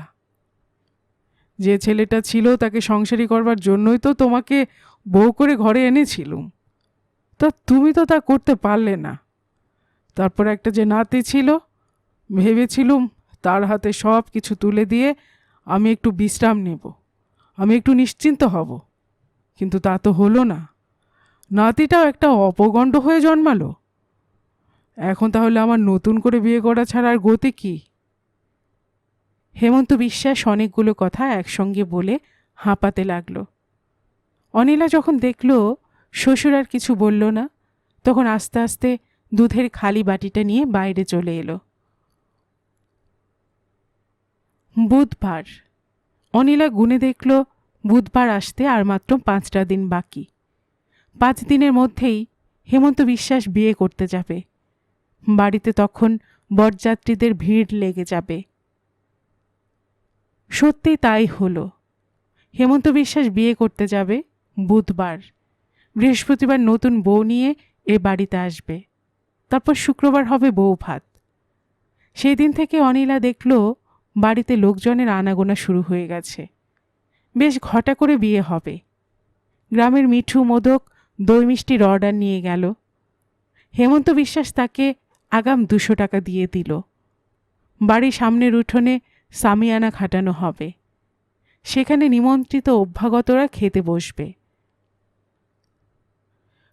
যে ছেলেটা ছিল তাকে সংসারী করবার জন্যই তো তোমাকে বউ করে ঘরে এনেছিলুম। তা তুমি তো তা করতে পারলে না। তারপর একটা যে নাতি ছিল, ভেবেছিলুম তার হাতে সব কিছু তুলে দিয়ে আমি একটু বিশ্রাম নেব, আমি একটু নিশ্চিন্ত হব, কিন্তু তা তো হলো না। নাতিটাও একটা অপগণ্ড হয়ে জন্মালো। এখন তাহলে আমার নতুন করে বিয়ে করা ছাড়া আর গতি কি? হেমন্ত বিশ্বাস অনেকগুলো কথা একসঙ্গে বলে হাঁপাতে লাগল। অনিলা যখন দেখল শ্বশুর আর কিছু বলল না, তখন আস্তে আস্তে দুধের খালি বাটিটা নিয়ে বাইরে চলে এলো। বুধবার। অনিলা গুনে দেখল বুধবার আসতে আর মাত্র 5টা দিন বাকি। 5 দিনের মধ্যেই হেমন্ত বিশ্বাস বিয়ে করতে যাবে। বাড়িতে তখন বরযাত্রীদের ভিড় লেগে যাবে। সত্যি তাই হলো। হেমন্ত বিশ্বাস বিয়ে করতে যাবে বুধবার। বৃহস্পতিবার নতুন বউ নিয়ে এ বাড়িতে আসবে। তারপর শুক্রবার হবে বউ ভাত। সেই দিন থেকে অনিলা দেখল বাড়িতে লোকজনের আনাগোনা শুরু হয়ে গেছে। বেশ ঘটা করে বিয়ে হবে। গ্রামের মিঠু, মোদক, দই মিষ্টির অর্ডার নিয়ে গেল। হেমন্ত বিশ্বাস তাকে আগাম 200 টাকা দিয়ে দিল। বাড়ির সামনের উঠোনে সামিয়ানা খাটানো হবে। সেখানে নিমন্ত্রিত অভ্যাগতরা খেতে বসবে।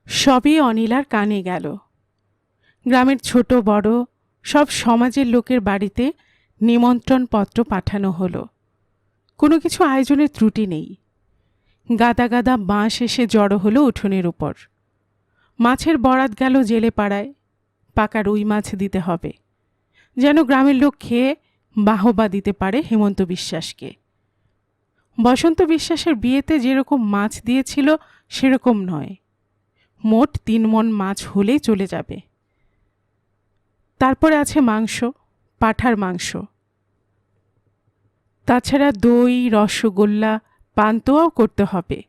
সবই অনিলার কানে গেল। গ্রামের ছোট বড় সব সমাজের লোকের বাড়িতে নিমন্ত্রণপত্র পাঠানো হলো। কোনো কিছু আয়োজনের ত্রুটি নেই। গাদা গাদা বাঁশ এসে জড়ো হলো উঠোনের উপর। মাছের বরাত গেল জেলে পাড়ায়। পাকা রুই মাছ দিতে হবে, যেন গ্রামের লোক খেয়ে বাহবা দিতে পারে হেমন্ত বিশ্বাসকে। বসন্ত বিশ্বাসের বিয়েতে যেরকম মাছ দিয়েছিল সেরকম নয়, মোট 3 মণ মাছ হলেই চলে যাবে। তারপরে আছে মাংস, পাঁঠার মাংস। তাছাড়া দই, রসগোল্লা, পান্তুয়াও করতে হবে।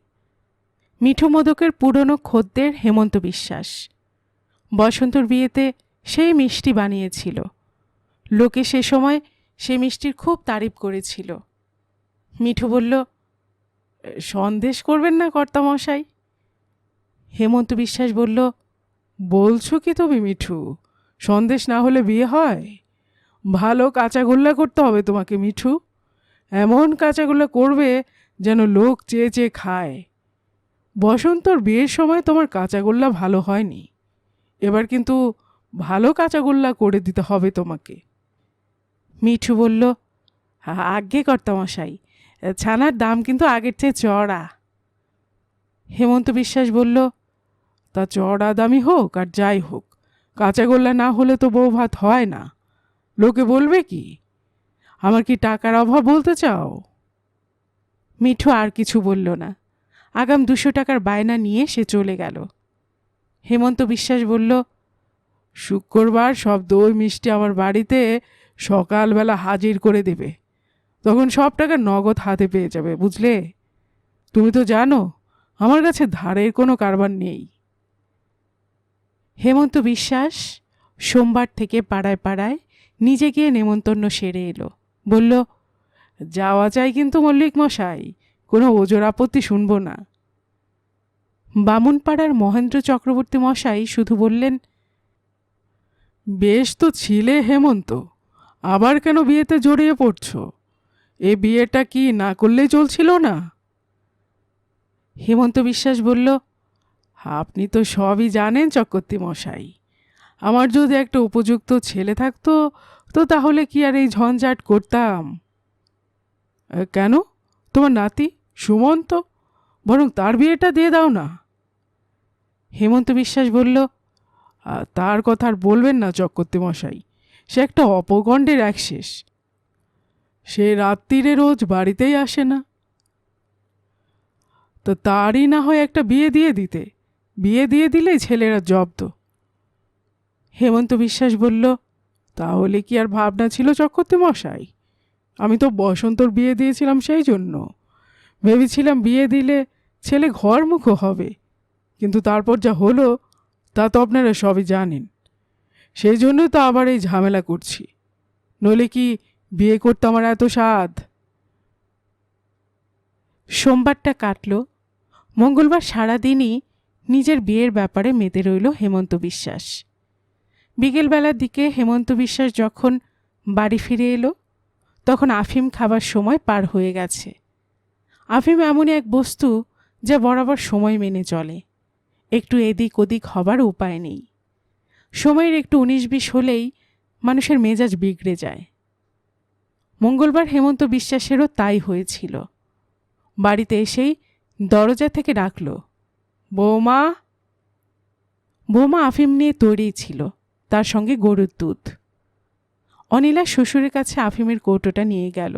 মিঠু মোদকের পুরনো খদ্দের হেমন্ত বিশ্বাস। বসন্তর বিয়েতে সেই মিষ্টি বানিয়েছিল। লোকে সে সময় সে মিষ্টির খুব তারিফ করেছিল। মিঠু বলল, সন্দেশ করবেন না কর্তামশাই? হেমন্ত বিশ্বাস বলল, বলছো কি তুমি মিঠু, সন্দেশ না হলে বিয়ে হয়? ভালো কাঁচাগোল্লা করতে হবে তোমাকে মিঠু। এমন কাঁচাগোল্লা করবে যেন লোক চেয়ে চেয়ে খায়। বসন্তর বিয়ের সময় তোমার কাঁচাগোল্লা ভালো হয়নি, এবার কিন্তু ভালো কাঁচাগোল্লা করে দিতে হবে তোমাকে। মিঠু বলল, আজ্ঞে কর্তামশাই, ছানার দাম কিন্তু আগের চেয়ে চড়া। হেমন্ত বিশ্বাস বলল, তা চড়া দামি হোক আর যাই হোক, কাঁচাগোল্লা না হলে তো বউ ভাত হয় না। লোকে বলবে কি? আমার কি টাকার অভাব বলতে চাও? মিঠু আর কিছু বলল না। আগাম 200 টাকার বায়না নিয়ে সে চলে গেল। হেমন্ত বিশ্বাস বলল, শুক্রবার সব দই মিষ্টি আমার বাড়িতে সকালবেলা হাজির করে দেবে, তখন সব টাকা নগদ হাতে পেয়ে যাবে, বুঝলে? তুমি তো জানো আমার কাছে ধারের কোনো কারবার নেই। হেমন্ত বিশ্বাস সোমবার থেকে পাড়ায় পাড়ায় নিজে গিয়ে নেমন্তন্ন সেরে এলো। বলল, যাওয়া চাই কিন্তু মল্লিক মশাই, কোনো ওজোর আপত্তি শুনবো না। বামুনপাড়ার মহেন্দ্র চক্রবর্তী মশাই শুধু বললেন, বেশ তো ছিলে হেমন্ত, আবার কেন বিয়েতে জড়িয়ে পড়ছ? এ বিয়েটা কি না করলেই চলছিল না? হেমন্ত বিশ্বাস বলল, আপনি তো সবই জানেন চক্রবর্তী মশাই। আমার যদি একটা উপযুক্ত ছেলে থাকতো তো তাহলে কি আর এই ঝঞ্ঝাট করতাম? কেন, তোমার নাতি সুমন্ত, বরং তার বিয়েটা দিয়ে দাও না। হেমন্ত বিশ্বাস বলল, তার কথা আর বলবেন না চক্রবর্তী মশাই, সে একটা অপগণ্ডের একশেষ। সে রাত্রিরে রোজ বাড়িতেই আসে না। তো তারই না হয় একটা বিয়ে দিয়ে দিতে, বিয়ে দিয়ে দিলেই ছেলেরা জব্দ। হেমন্ত বিশ্বাস বলল, তাহলে কি আর ভাবনা ছিল চক্রবর্তী মশাই? আমি তো বসন্তর বিয়ে দিয়েছিলাম সেই জন্য। ভেবেছিলাম বিয়ে দিলে ছেলে ঘরমুখো হবে, কিন্তু তারপর যা হলো তা তো আপনারা সবই জানেন। সেই জন্যই তো আবার এই ঝামেলা করছি, নইলে কি বিয়ে করতে আমার এত স্বাদ? সোমবারটা কাটল। মঙ্গলবার সারাদিনই নিজের বিয়ের ব্যাপারে মেতে রইল হেমন্ত বিশ্বাস। বিকেলবেলার দিকে হেমন্ত বিশ্বাস যখন বাড়ি ফিরে এলো তখন আফিম খাবার সময় পার হয়ে গেছে। আফিম এমনই এক বস্তু যা বরাবর সময় মেনে চলে, একটু এদিক ওদিক হবার উপায় নেই। সময়ের একটু 19-20 হলেই মানুষের মেজাজ বিগড়ে যায়। মঙ্গলবার হেমন্ত বিশ্বাসেরও তাই হয়েছিল। বাড়িতে এসেই দরজা থেকে ডাকল, বৌমা। বৌমা আফিম নিয়ে তৈরি ছিল, তার সঙ্গে গরুর দুধ। অনিলা শ্বশুরের কাছে আফিমের কৌটোটা নিয়ে গেল।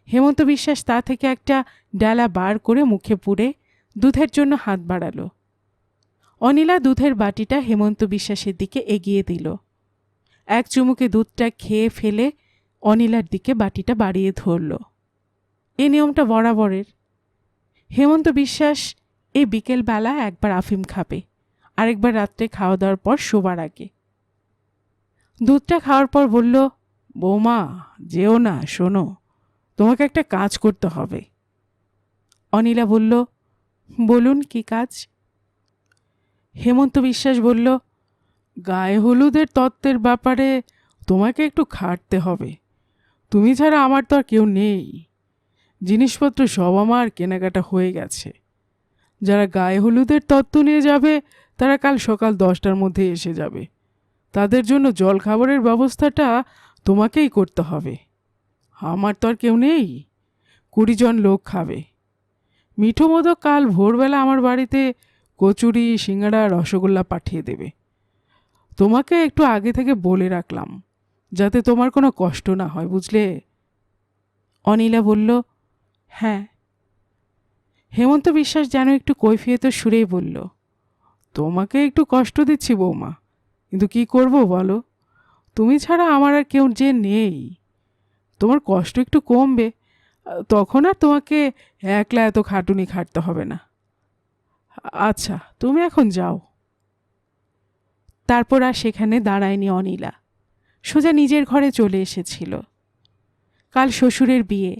হেমন্ত বিশ্বাস তা থেকে একটা ডালা বার করে মুখে পুরে দুধের জন্য হাত বাড়ালো। অনিলা দুধের বাটিটা হেমন্ত বিশ্বাসের দিকে এগিয়ে দিল। এক চুমুকে দুধটা খেয়ে ফেলে অনিলার দিকে বাটিটা বাড়িয়ে ধরল। এ নিয়মটা বরাবরের। হেমন্ত বিশ্বাস এই বিকেলবেলা একবার আফিম খাবে, আরেকবার রাত্রে খাওয়া দাওয়ার পর শোবার আগে। দুধটা খাওয়ার পর বলল, বৌমা যেও না, শোনো, তোমাকে একটা কাজ করতে হবে। অনিলা বলল, বলুন কি কাজ? হেমন্ত বিশ্বাস বলল, গায়ে হলুদের তত্ত্বের ব্যাপারে তোমাকে একটু খাটতে হবে। তুমি ছাড়া আমার তো আর কেউ নেই। জিনিসপত্র সব আমার কেনাকাটা হয়ে গেছে। যারা গায়ে হলুদের তত্ত্ব নিয়ে যাবে তারা কাল সকাল 10টার মধ্যে এসে যাবে। তাদের জন্য জলখাবারের ব্যবস্থাটা তোমাকেই করতে হবে। আমার তো আর কেউ নেই। 20 জন লোক খাবে। মিঠো মোদক কাল ভোরবেলা আমার বাড়িতে কচুরি, সিঙ্গাড়া, রসগোল্লা পাঠিয়ে দেবে। তোমাকে একটু আগে থেকে বলে রাখলাম যাতে তোমার কোনো কষ্ট না হয়, বুঝলে? অনিলা বলল, হ্যাঁ। হেমন্ত বিশ্বাস যেন একটু কৈফিয়তের সুরেই বলল, তোমাকে একটু কষ্ট দিচ্ছি বৌমা, কিন্তু কি করব বলো? তুমি ছাড়া আমার আর কেউ যে নেই। তোমার কষ্ট একটু কমবে, তখন আর তোমাকে একলা এত খাটুনি খাটতে হবে না। আচ্ছা, তুমি এখন যাও। তারপর আর সেখানে দাঁড়ায়নি অনিলা, সোজা নিজের ঘরে চলে এসেছিল। কাল শ্বশুরের বিয়ে।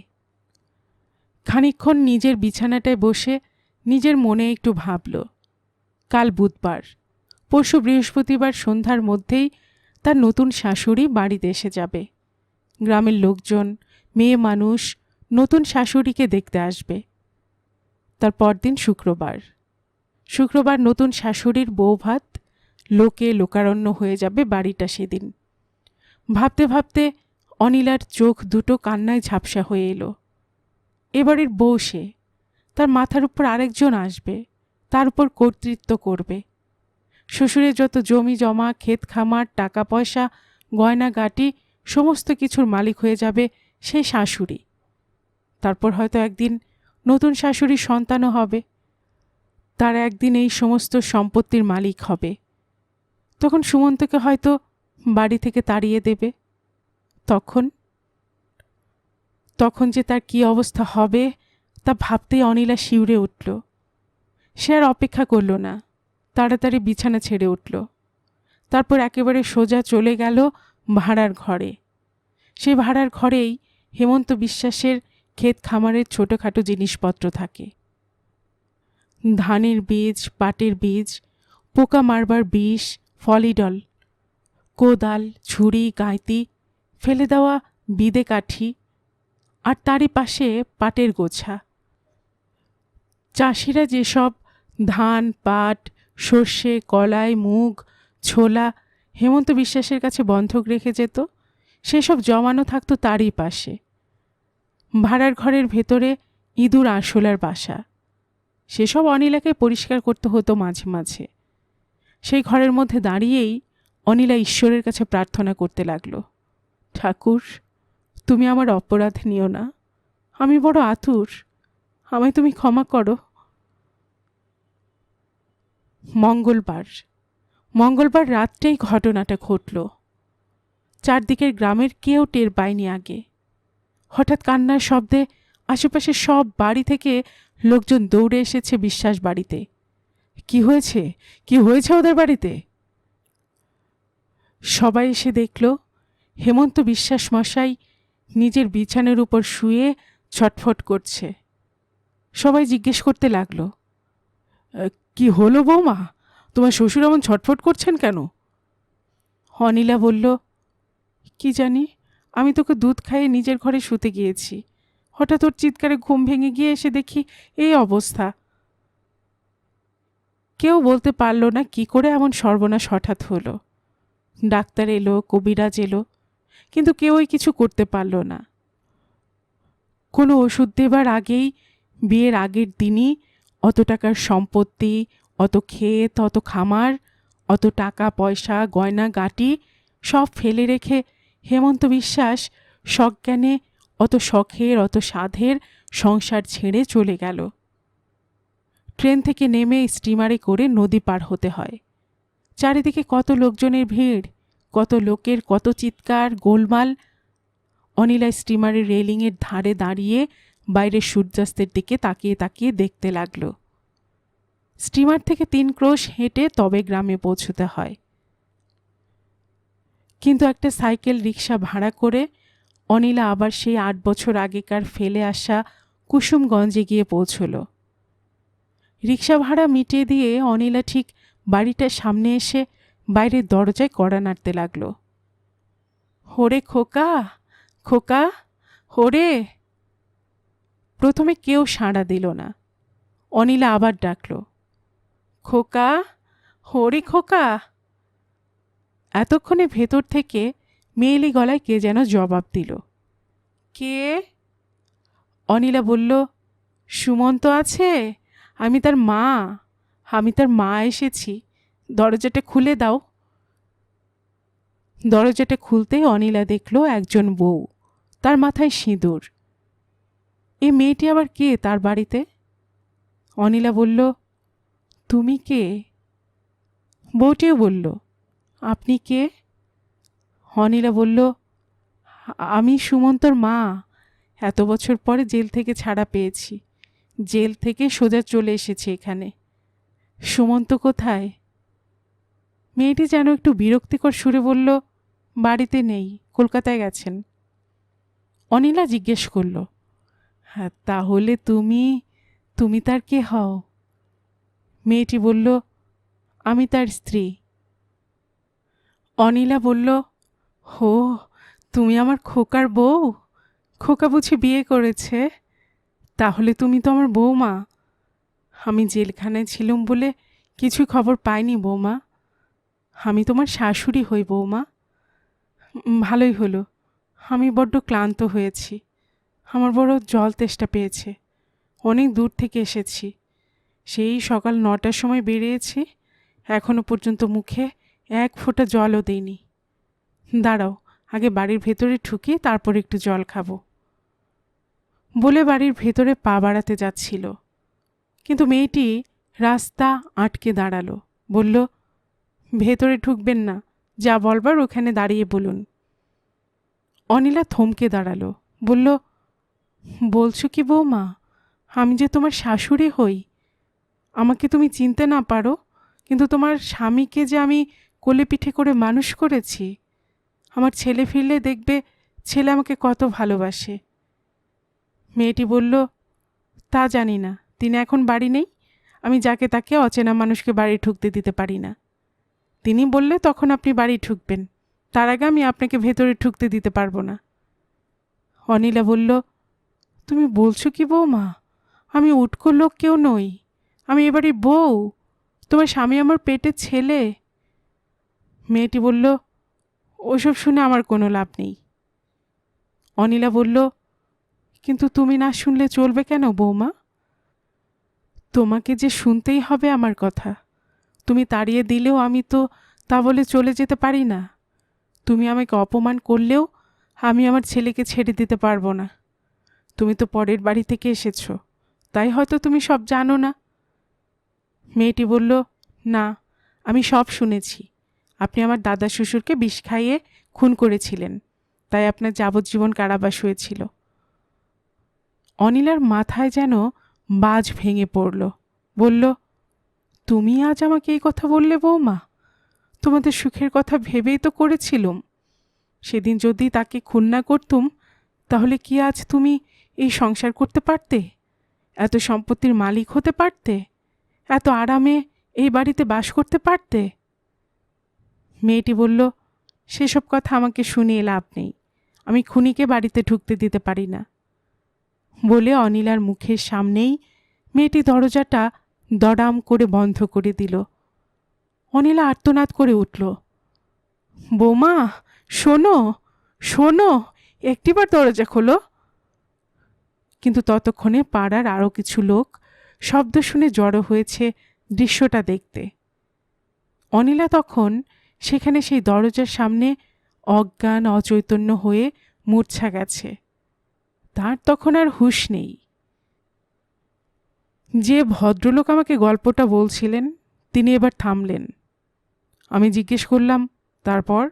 খানিকক্ষণ নিজের বিছানাটায় বসে নিজের মনে একটু ভাবল। কাল বুধবার, পরশু বৃহস্পতিবার সন্ধ্যার মধ্যেই তার নতুন শাশুড়ি বাড়িতে এসে যাবে। গ্রামের লোকজন, মেয়ে মানুষ নতুন শাশুড়িকে দেখতে আসবে। তার পরদিন শুক্রবার। শুক্রবার নতুন শাশুড়ির বৌভাত, লোকে লোকারণ্য হয়ে যাবে বাড়িটা সেদিন। ভাবতে ভাবতে অনিলার চোখ দুটো কান্নায় ঝাপসা হয়ে এলো। এবারের বউ সে, তার মাথার উপর আরেকজন আসবে, তার উপর কর্তৃত্ব করবে। শ্বশুরের যত জমি জমা, ক্ষেত খামার, টাকা পয়সা, গয়না গাটি সমস্ত কিছুর মালিক হয়ে যাবে সেই শাশুড়ি। তারপর হয়তো একদিন নতুন শাশুড়ির সন্তানও হবে, তার একদিন এই সমস্ত সম্পত্তির মালিক হবে। তখন সুমন্তকে হয়তো বাড়ি থেকে তাড়িয়ে দেবে। তখন যে তার কী অবস্থা হবে তা ভাবতেই অনিলা শিউরে উঠল। সে আর অপেক্ষা করল না, তাড়াতাড়ি বিছানা ছেড়ে উঠল। তারপর একেবারে সোজা চলে গেল ভাড়ার ঘরে। সেই ভাড়ার ঘরেই হেমন্ত বিশ্বাসের ক্ষেত খামারের ছোটোখাটো জিনিসপত্র থাকে। ধানের বীজ, পাটের বীজ, পোকা মারবার বিষ, ফলিডল, কোদাল, ছুরি, গাঁইতি, ফেলে দেওয়া বিদে কাঠি, আর তারই পাশে পাটের গোছা। চাষিরা যেসব ধান, পাট, সর্ষে, কলাই, মুগ, ছোলা হেমন্ত বিশ্বাসের কাছে বন্ধক রেখে যেত, সেসব জমানো থাকতো তারই পাশে। ভাড়ার ঘরের ভেতরে ইঁদুর আরশোলার বাসা, সেসব অনিলাকে পরিষ্কার করতে হতো মাঝে মাঝে। সেই ঘরের মধ্যে দাঁড়িয়েই অনিলা ঈশ্বরের কাছে প্রার্থনা করতে লাগল, ঠাকুর, তুমি আমার অপরাধ নিও না, আমি বড় আতুর, আমায় তুমি ক্ষমা করো। মঙ্গলবার রাতটাই ঘটনাটা ঘটল। চারদিকের গ্রামের কেউ টের পায়নি আগে। হঠাৎ কান্নার শব্দে আশেপাশে সব বাড়ি থেকে লোকজন দৌড়ে এসেছে বিশ্বাস বাড়িতে। কি হয়েছে, কি হয়েছে ওদের বাড়িতে? সবাই এসে দেখল হেমন্ত বিশ্বাস মশাই নিজের বিছানার উপর শুয়ে ছটফট করছে। সবাই জিজ্ঞেস করতে লাগলো, কি হলো বৌমা, তোমার শ্বশুর এমন ছটফট করছেন কেন? অনিলা বলল, কি জানি, আমি তোকে দুধ খাইয়ে নিজের ঘরে শুতে গিয়েছি, হঠাৎ ওর চিৎকারে ঘুম ভেঙে গিয়ে এসে দেখি এই অবস্থা। কেউ বলতে পারল না কি করে এমন সর্বনাশ হঠাৎ হলো। ডাক্তার এলো, কবিরাজ এলো, কিন্তু কেউই কিছু করতে পারল না। কোনো ওষুধ দেবার আগেই, বিয়ের আগের দিনই অত টাকার সম্পত্তি, অত ক্ষেত, অত খামার, অত টাকা পয়সা, গয়না গাটি সব ফেলে রেখে হেমন্ত বিশ্বাস সজ্ঞানে অত শখের, অত সাধের সংসার ছেড়ে চলে গেল। ট্রেন থেকে নেমে স্টিমারে করে নদী পার হতে হয়। চারিদিকে কত লোকজনের ভিড়, কত লোকের কত চিৎকার, গোলমাল। অনিলা স্টিমারের রেলিংয়ের ধারে দাঁড়িয়ে বাইরের সূর্যাস্তের দিকে তাকিয়ে তাকিয়ে দেখতে লাগল। স্টিমার থেকে 3 ক্রোশ হেঁটে তবে গ্রামে পৌঁছতে হয়। কিন্তু একটা সাইকেল রিক্সা ভাড়া করে অনিলা আবার সেই 8 বছর আগেকার ফেলে আসা কুসুমগঞ্জে গিয়ে পৌঁছল। রিক্সা ভাড়া মিটিয়ে দিয়ে অনিলা ঠিক বাড়িটার সামনে এসে বাইরের দরজায় কড়া নাড়তে লাগল। হোরে খোকা, খোকা, হোরে। প্রথমে কেউ সাড়া দিল না। অনিলা আবার ডাকল, খোকা, হোরে খোকা। এতক্ষণে ভেতর থেকে মেয়েলি গলায় কে যেন জবাব দিল, কে? অনিলা বলল, সুমন্ত আছে, আমি তার মা এসেছি, দরজাটা খুলে দাও। দরজাটা খুলতেই অনিলা দেখল একজন বউ, তার মাথায় সিঁদুর। এ মেয়েটি আবার কে তার বাড়িতে? অনিলা বলল, তুমি কে? বউটিও বলল, আপনি কে? অনিলা বলল, আমি সুমন্তর মা, এত বছর পরে জেল থেকে ছাড়া পেয়েছি, জেল থেকে সোজা চলে এসেছি এখানে। সুমন্ত কোথায়? মেয়েটি যেন একটু বিরক্তিকর সুরে বলল, বাড়িতে নেই, কলকাতায় গেছেন। অনিলা জিজ্ঞেস করল, হ্যাঁ, তাহলে তুমি তার কে হও? মেয়েটি বলল, আমি তার স্ত্রী। অনিলা বলল, হো, তুমি আমার খোকার বউ? খোকা বুঝি বিয়ে করেছে? তাহলে তুমি তো আমার বৌমা। আমি জেলখানায় ছিলুম বলে কিছু খবর পাইনি বৌমা। আমি তোমার শাশুড়ি হই বৌমা। ভালোই হলো, আমি বড্ড ক্লান্ত হয়েছি, আমার বড় জল তেষ্টা পেয়েছে, অনেক দূর থেকে এসেছি, সেই সকাল 9টার সময় বেরিয়েছি, এখনো পর্যন্ত মুখে 1 ফোঁটা জলও দেইনি। দাঁড়াও, আগে বাড়ির ভেতরে ঢুকি, তারপর একটু জল খাবো। বলে বাড়ির ভেতরে পা বাড়াতে যাচ্ছিল, কিন্তু মেয়েটি রাস্তা আটকে দাঁড়ালো, বলল, ভেতরে ঢুকবেন না, যা বলবার ওখানে দাঁড়িয়ে বলুন। অনিলা থমকে দাঁড়ালো, বলল, বলছো কি বৌমা, আমি যে তোমার শাশুড়ি হই। আমাকে তুমি চিনতে না পারো, কিন্তু তোমার স্বামীকে যে আমি কোলে পিঠে করে মানুষ করেছি, আমার ছেলে ফিরলে দেখবে ছেলে আমাকে কত ভালোবাসে। মেয়েটি বলল, তা জানি না, তিনি এখন বাড়ি নেই, আমি যাকে তাকে অচেনা মানুষকে বাড়ি ঢুকতে দিতে পারি না। তিনি বললে তখন আপনি বাড়ি ঢুকবেন, তার আগে আমি আপনাকে ভেতরে ঢুকতে দিতে পারবো না। অনিলা বলল, তুমি বলছো কি বৌমা? আমি উটকো লোক কেউ নই, আমি এবারে বউ, তোমার স্বামী আমার পেটের ছেলে। মেয়েটি বলল, ওসব শুনে আমার কোনো লাভ নেই। অনিলা বলল, কিন্তু তুমি না শুনলে চলবে কেন বৌমা? তোমাকে যে শুনতেই হবে আমার কথা। তুমি তাড়িয়ে দিলেও আমি তো তা বলে চলে যেতে পারি না। তুমি আমাকে অপমান করলেও আমি আমার ছেলেকে ছেড়ে দিতে পারবো না। তুমি তো পরের বাড়ি থেকে এসেছো, তাই হয়তো তুমি সব জানো না। মেয়েটি বলল, না, আমি সব শুনেছি। আপনি আমার দাদা শ্বশুরকে বিষ খাইয়ে খুন করেছিলেন, তাই আপনার যাবজ্জীবন কারাবাস হয়েছিল। অনিলার মাথায় যেন বাজ ভেঙে পড়ল। বলল, তুমি আজ আমাকে এই কথা বললে বৌমা? তোমাদের সুখের কথা ভেবেই তো করেছিলুম। সেদিন যদি তাকে খুন না করতুম, তাহলে কি আজ তুমি এই সংসার করতে পারতে? এত সম্পত্তির মালিক হতে পারতে? এত আরামে এই বাড়িতে বাস করতে পারতে? মেয়েটি বলল, সেসব কথা আমাকে শুনিয়ে লাভ নেই। আমি খুনিকে বাড়িতে ঢুকতে দিতে পারি না। বলে অনিলার মুখের সামনেই মেয়েটি দরজাটা দড়াম করে বন্ধ করে দিল। অনিলা আর্তনাদ করে উঠল, বৌমা, শোনো শোনো, একটিবার দরজা খোলো। কিন্তু ততক্ষণে পাড়ার আরও কিছু লোক শব্দ শুনে জড়ো হয়েছে দৃশ্যটা দেখতে। অনিলা তখন সেখানে সেই দরজার সামনে অজ্ঞান অচৈতন্য হয়ে মূর্ছা গেছে। তার তখন আর হুঁশ নেই। যে ভদ্রলোক আমাকে গল্পটা বলছিলেন তিনি এবার থামলেন। আমি জিজ্ঞেস করলাম, তারপর?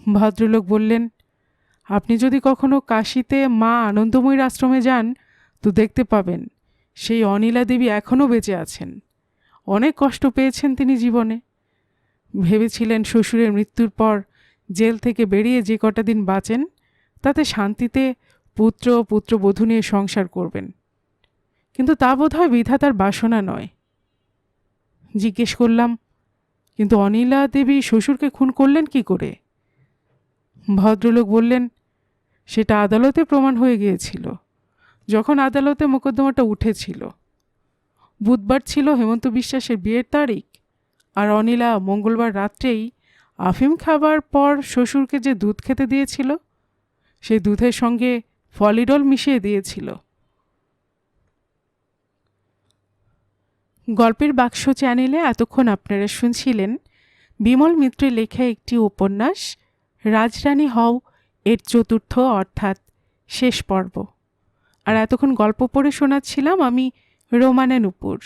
ভদ্রলোক বললেন, আপনি যদি কখনো কাশীতে মা আনন্দময়ীর আশ্রমে যান তো দেখতে পাবেন সেই অনিলা দেবী এখনও বেঁচে আছেন। অনেক কষ্ট পেয়েছেন তিনি জীবনে। ভেবেছিলেন শ্বশুরের মৃত্যুর পর জেল থেকে বেরিয়ে যে কটা দিন বাঁচেন তাতে শান্তিতে পুত্র ও পুত্রবধূ নিয়ে সংসার করবেন, কিন্তু তা বোধহয় বিধাতার বাসনা নয়। জিজ্ঞেস করলাম, কিন্তু অনিলা দেবী শ্বশুরকে খুন করলেন কি করে? ভদ্রলোক বললেন, সেটা আদালতে প্রমাণ হয়ে গিয়েছিল যখন আদালতে মোকদ্দমাটা উঠেছিল। বুধবার ছিল হেমন্ত বিশ্বাসের বিয়ের তারিখ, আর অনিলা মঙ্গলবার রাত্রেই আফিম খাবার পর শ্বশুরকে যে দুধ খেতে দিয়েছিল সেই দুধের সঙ্গে ফলিডল মিশিয়ে দিয়েছিল। গল্পের বাক্স চ্যানেলে এতক্ষণ আপনারা শুনছিলেন বিমল মিত্রের লেখা একটি উপন্যাস রাজরানী হও এর চতুর্থ অর্থাৎ শেষ পর্ব। আর এতক্ষণ গল্প পড়ে শোনাচ্ছিলাম আমি রোমানা নূপুর।